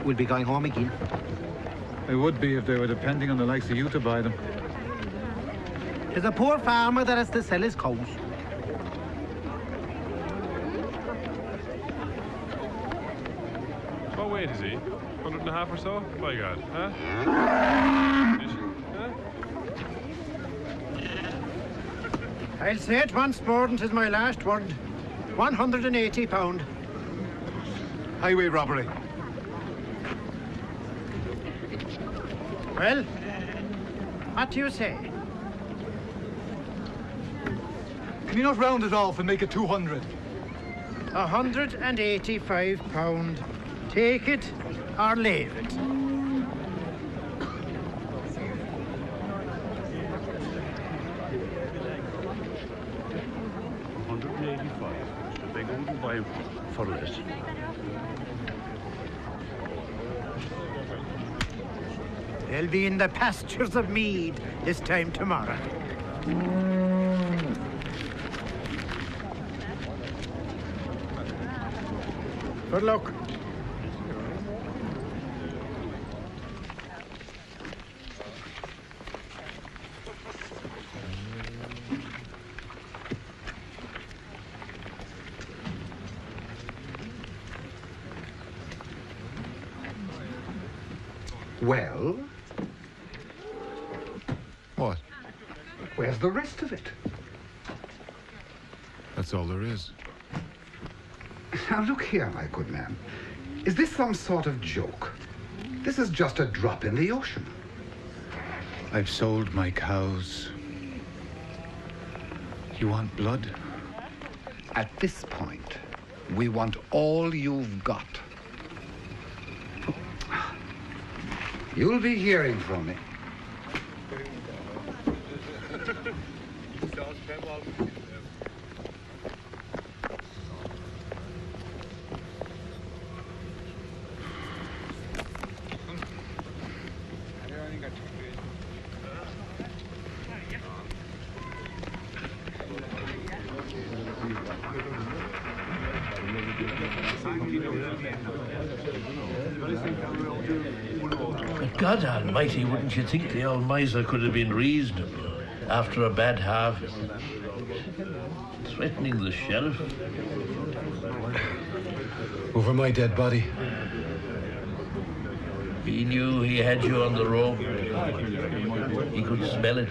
will be going home again. They would be if they were depending on the likes of you to buy them. There's a poor farmer that has to sell his cows. What weight is he? 100.5 or so? My God, huh? I'll say it once more, and 'tis my last word. 180 pound. Highway robbery. Well, what do you say? Can you not round it off and make it 200? 185 pound. Take it or leave it. They go to buy for less. They'll be in the pastures of Mead this time tomorrow. Good luck. Well? What? Where's the rest of it? That's all there is. Now look here, my good man. Is this some sort of joke? This is just a drop in the ocean. I've sold my cows. You want blood? At this point, we want all you've got. You'll be hearing from me. But God almighty, wouldn't you think the old miser could have been reasonable after a bad harvest? Threatening the sheriff? Over my dead body. He knew he had you on the rope. He could smell it.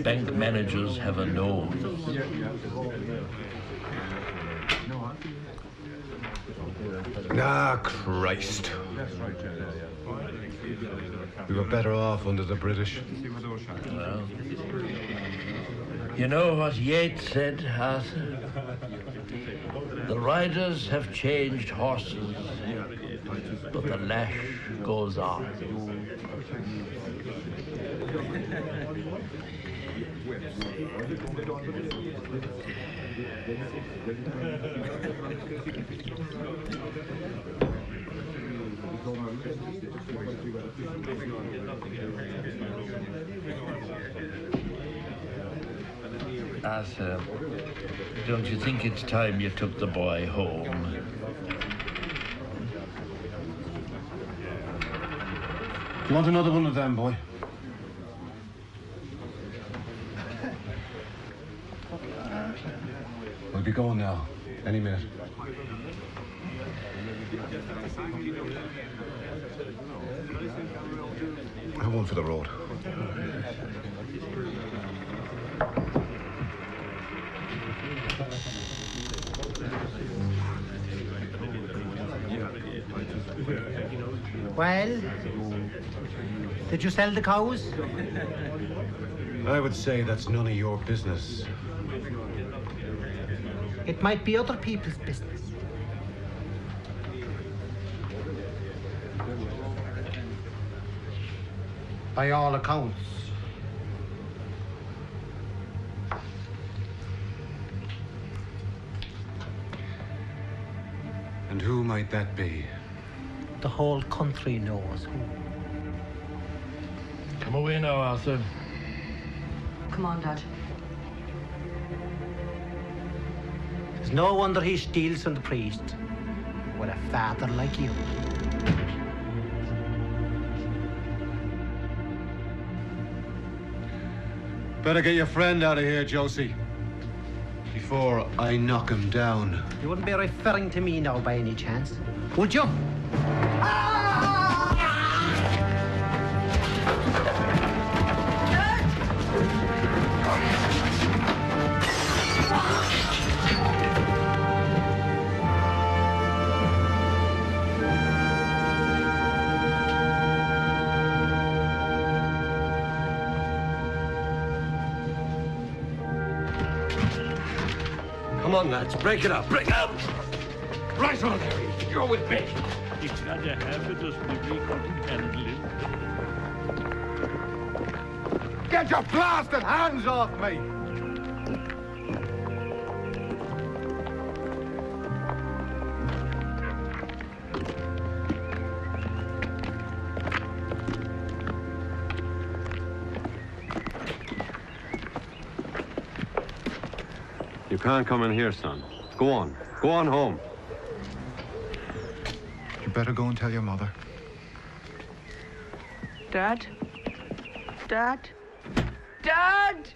Bank managers have a nose. Ah, Christ. We were better off under the British. Well, you know what Yeats said, Arthur? The riders have changed horses, but the lash goes on. Arthur, don't you think it's time you took the boy home? You want another one of them, boy? We'll be going now, any minute. I have one for the road. Well, did you sell the cows? I would say that's none of your business. It might be other people's business. By all accounts. And who might that be? The whole country knows who. Come away now, Arthur. Come on, Dad. It's no wonder he steals from the priest. With a father like you. Better get your friend out of here, Josie. Before I knock him down. You wouldn't be referring to me now by any chance, would you? Come on, lads, break it up. Break it up! Right on, Harry. You're with me. It's not a habit of the we couldn't handle it. Get your blasted hands off me! You can't come in here, son. Go on. Go on home. You better go and tell your mother. Dad? Dad? Dad!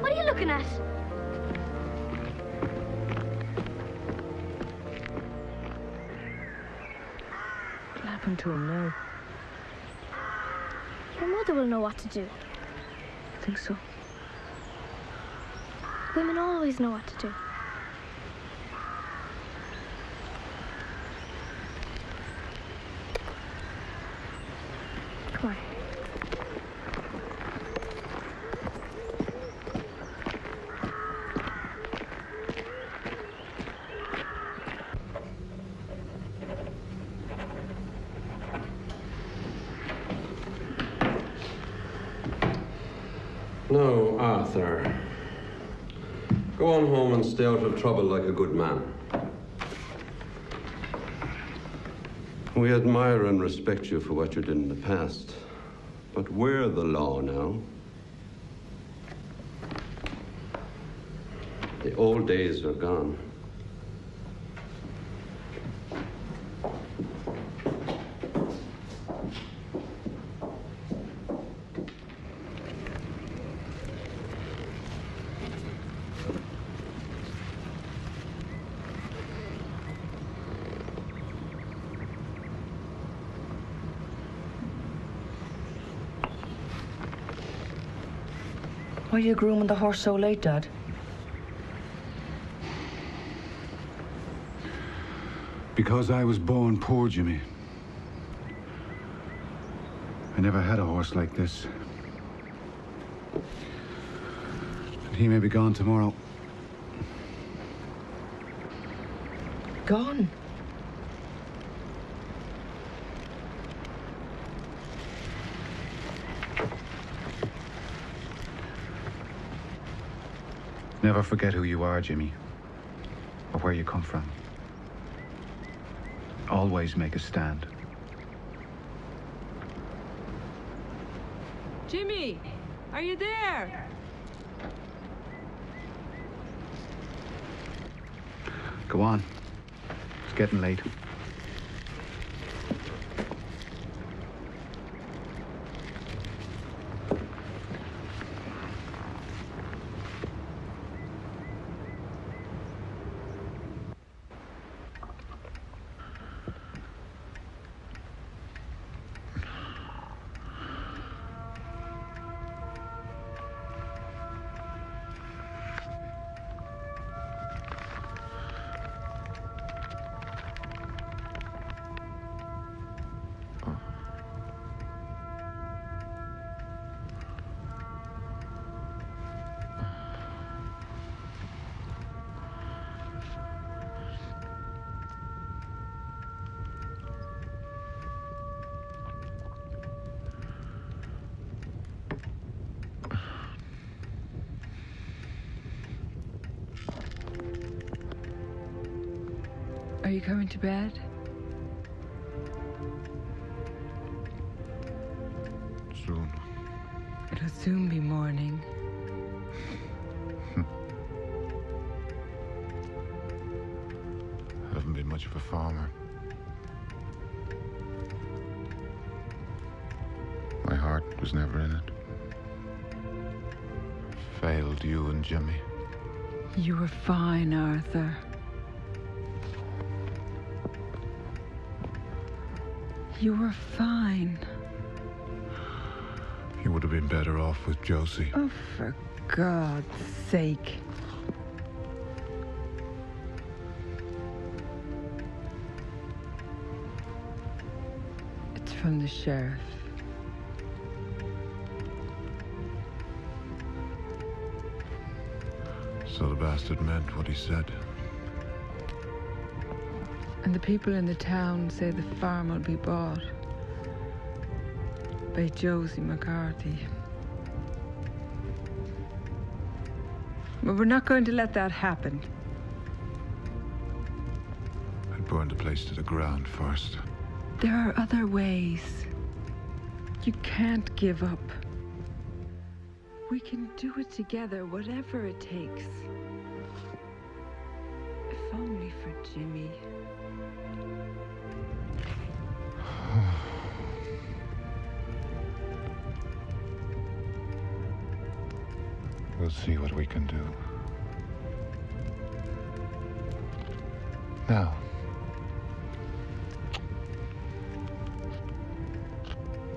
What are you looking at? What happened to him now? Your mother will know what to do. I think so. Women always know what to do. Come on. No, Arthur. Go on home and stay out of trouble like a good man. We admire and respect you for what you did in the past, but we're the law now. The old days are gone. Why are you grooming the horse so late, Dad? Because I was born poor, Jimmy. I never had a horse like this. And he may be gone tomorrow. Gone? Never forget who you are, Jimmy, or where you come from. Always make a stand. Jimmy, are you there? Go on. It's getting late. Are you coming to bed? Soon. It'll soon be morning. I haven't been much of a farmer. My heart was never in it. Failed you and Jimmy. You were fine, Arthur. You were fine. You would have been better off with Josie. Oh, for God's sake. It's from the sheriff. So the bastard meant what he said. And the people in the town say the farm will be bought by Josie McCarthy. But we're not going to let that happen. I'd burn the place to the ground first. There are other ways. You can't give up. We can do it together, whatever it takes. If only for Jimmy. We'll see what we can do. Now,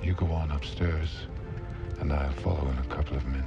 you go on upstairs, and I'll follow in a couple of minutes.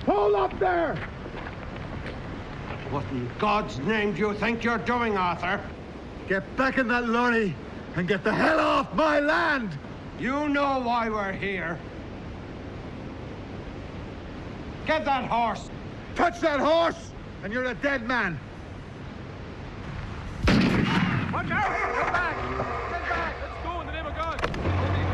Hold up there! What in God's name do you think you're doing, Arthur? Get back in that lorry and get the hell off my land! You know why we're here. Get that horse! Touch that horse, and you're a dead man. Watch out! Get back! Get back! Let's go in the name of God! Only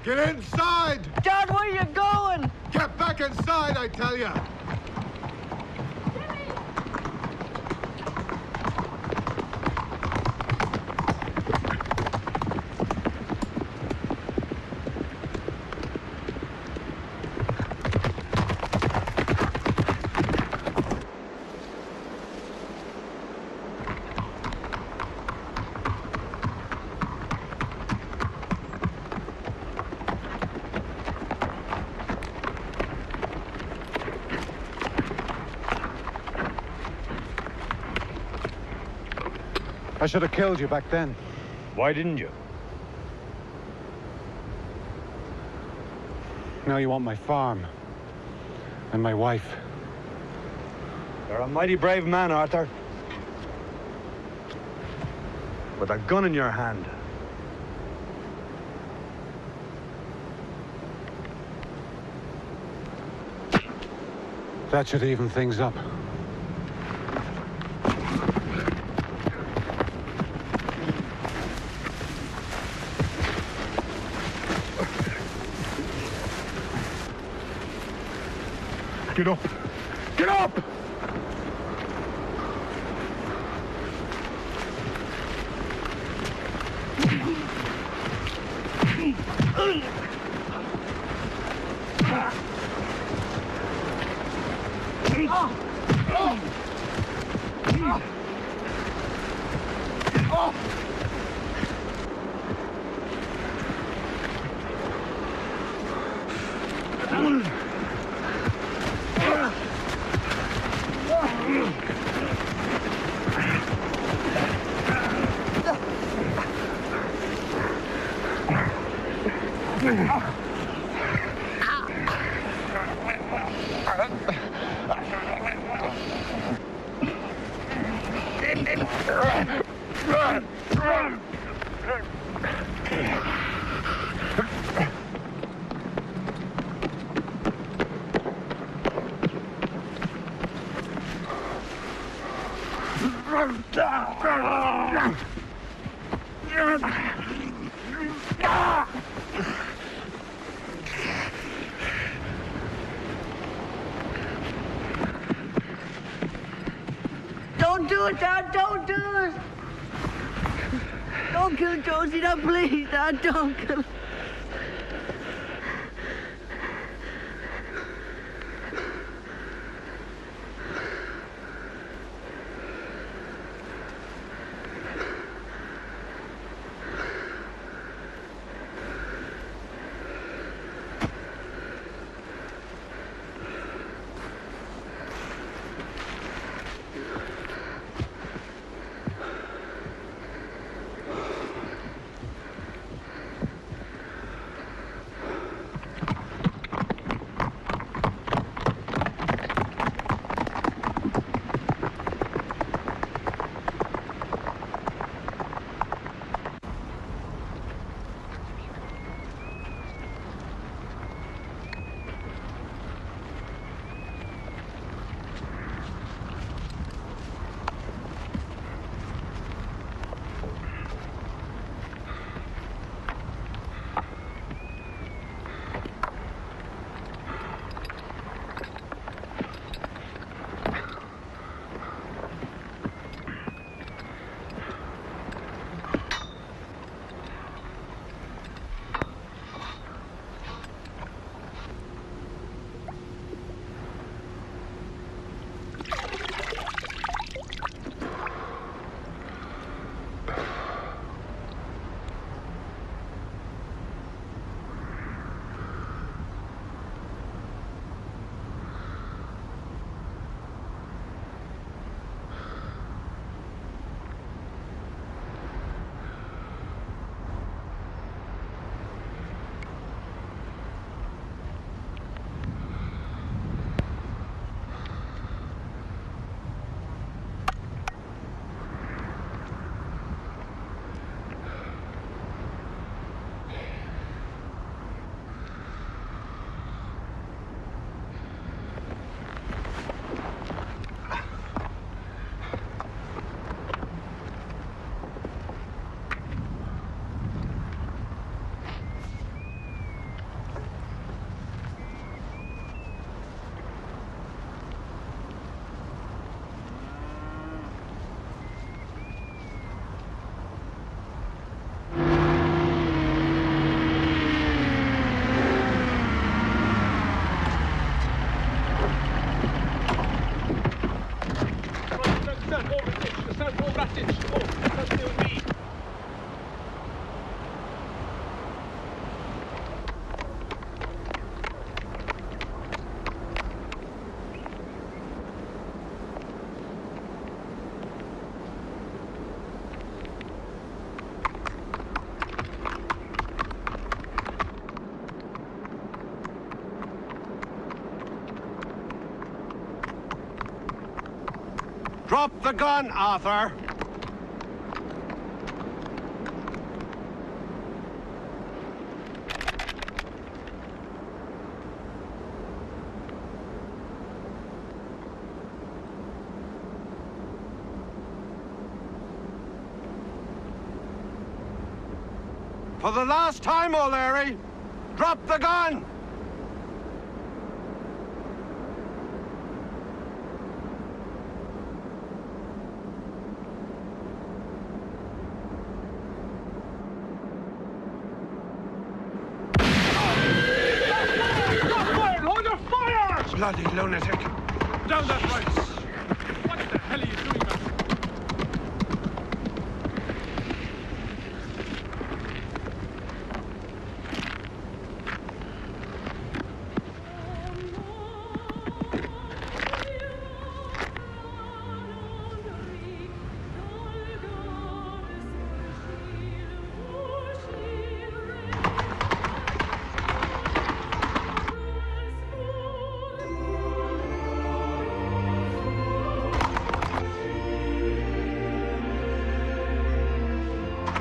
Get inside! Dad, where are you going? Get back inside, I tell you! I should have killed you back then. Why didn't you? Now you want my farm. And my wife. You're a mighty brave man, Arthur. With a gun in your hand. That should even things up. Get up! Get up! Don't do it, Dad. Don't do it. Don't kill Josie, Dad, please, Dad. Don't kill. Drop the gun, Arthur! For the last time, O'Leary, drop the gun! lunatic. Down that right! What the hell are you doing, man?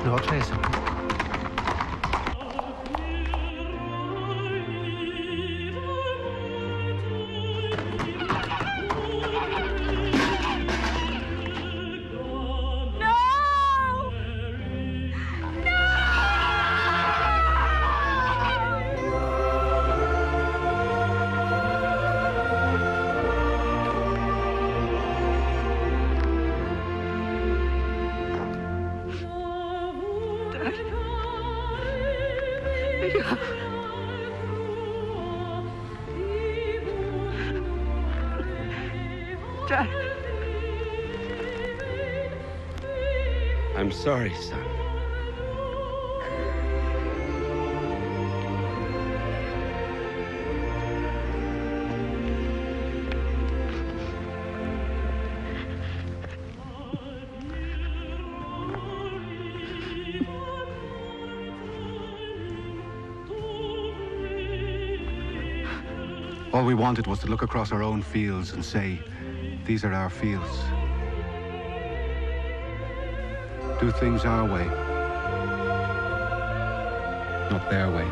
No trace of him. Dad. I'm sorry, son. All we wanted was to look across our own fields and say, these are our fields. Do things our way, not their way.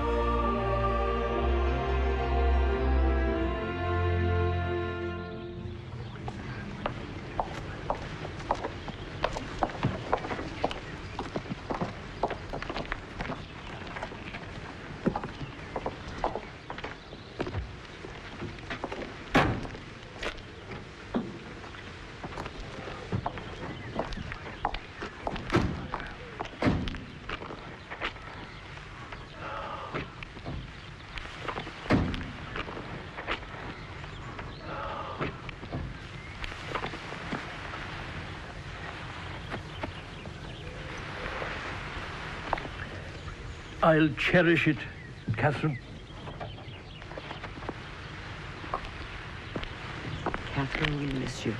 I'll cherish it, Catherine. Catherine will miss you.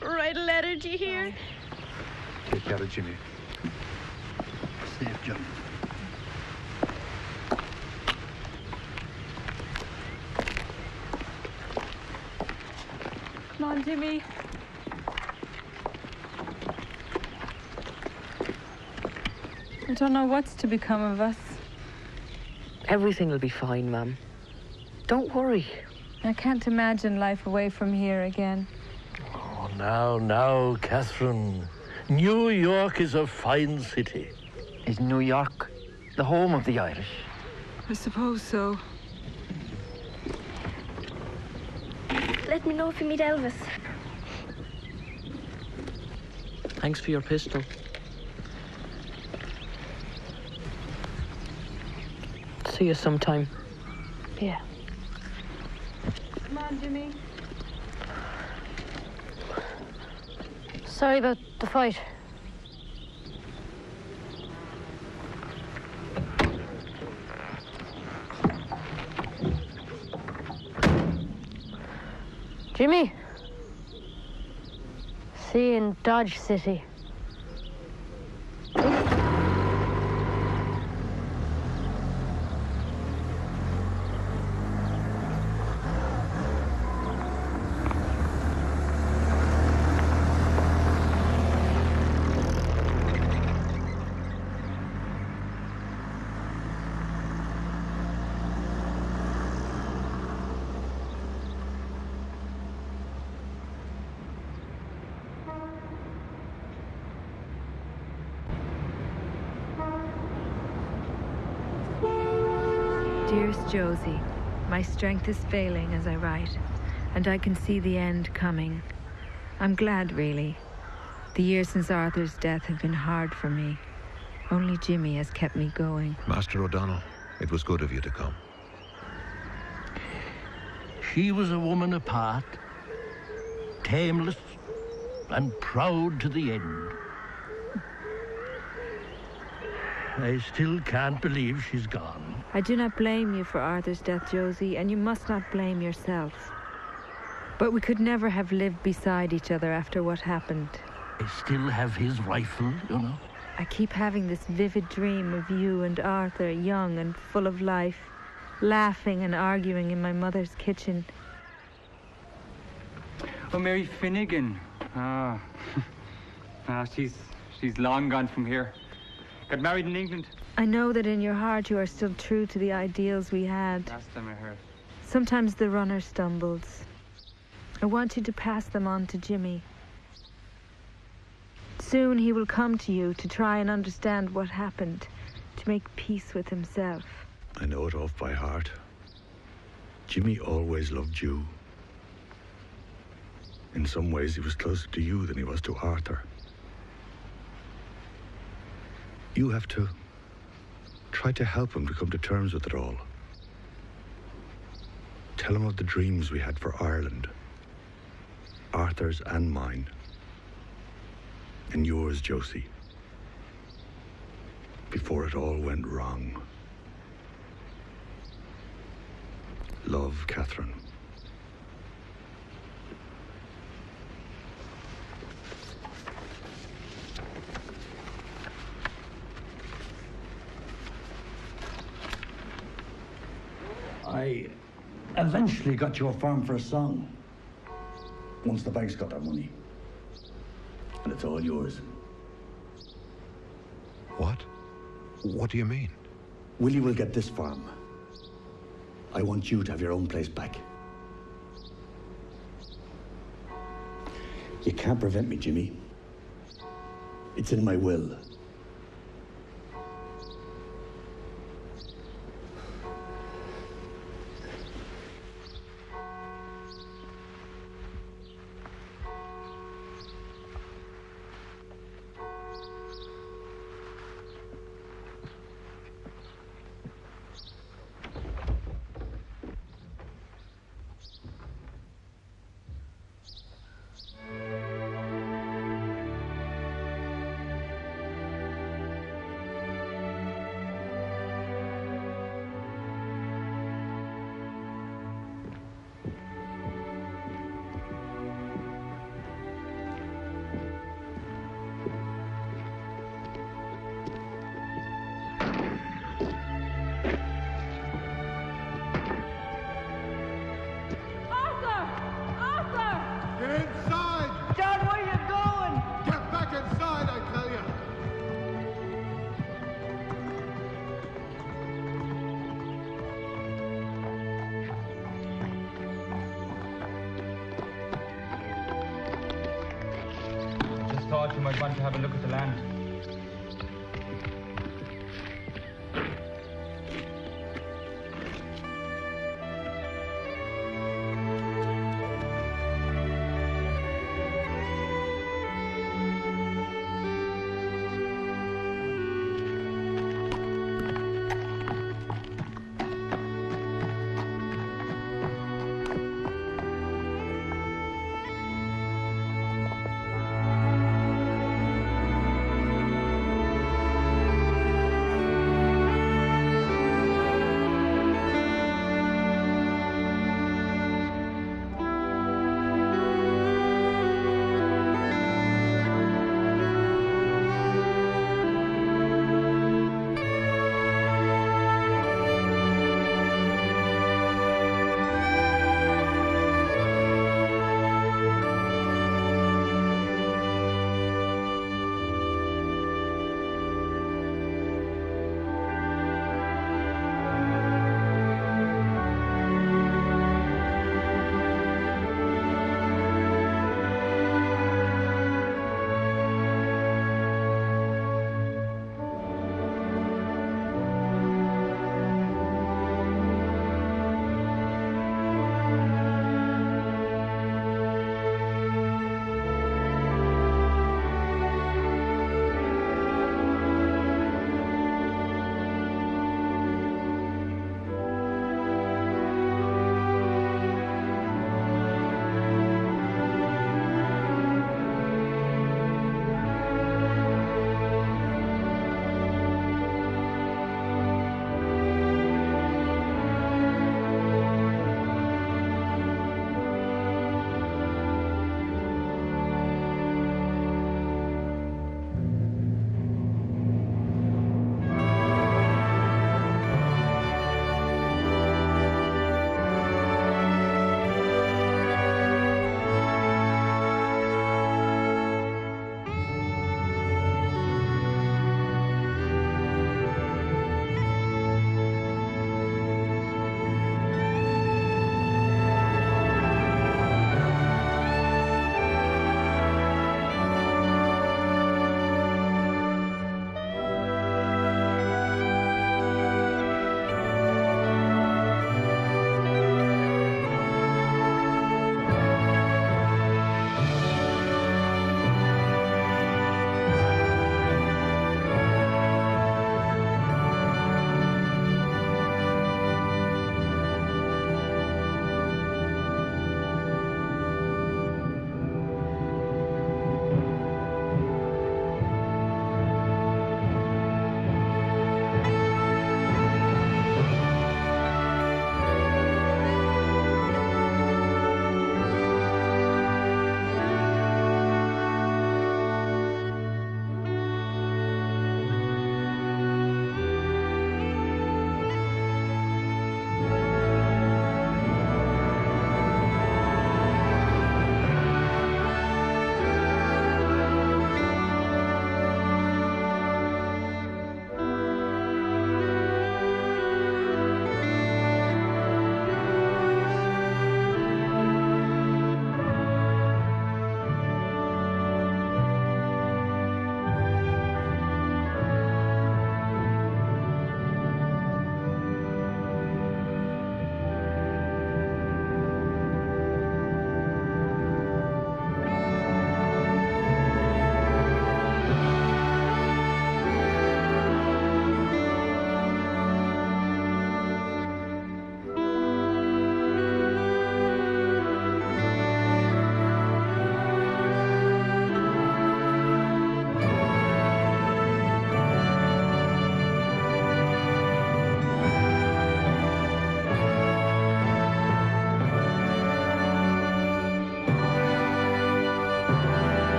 Write a letter, do you hear? Take care of Jimmy. Safe journey. Come on, Jimmy. I don't know what's to become of us. Everything will be fine, Mum. Don't worry. I can't imagine life away from here again. Oh, now, Catherine. New York is a fine city. Is New York the home of the Irish? I suppose so. Let me know if you meet Elvis. Thanks for your pistol. See you sometime. Yeah. Come on, Jimmy. Sorry about the fight. Jimmy. See you in Dodge City. Dearest Josie, my strength is failing as I write, and I can see the end coming. I'm glad, really. The years since Arthur's death have been hard for me. Only Jimmy has kept me going. Master O'Donnell, it was good of you to come. She was a woman apart, tameless and proud to the end. I still can't believe she's gone. I do not blame you for Arthur's death, Josie, and you must not blame yourself. But we could never have lived beside each other after what happened. I still have his rifle, you know. I keep having this vivid dream of you and Arthur, young and full of life, laughing and arguing in my mother's kitchen. Oh, Mary Finnegan. She's long gone from here. Got married in England. I know that in your heart you are still true to the ideals we had. Last time I heard. Sometimes the runner stumbles. I want you to pass them on to Jimmy. Soon he will come to you to try and understand what happened, to make peace with himself. I know it off by heart. Jimmy always loved you. In some ways, he was closer to you than he was to Arthur. You have to try to help him to come to terms with it all. Tell him of the dreams we had for Ireland. Arthur's and mine. And yours, Josie. Before it all went wrong. Love, Catherine. I eventually got you a farm for a song. Once the bank's got their money. And it's all yours. What? What do you mean? Willie will get this farm. I want you to have your own place back. You can't prevent me, Jimmy. It's in my will. Thought you might want to have a look at the land.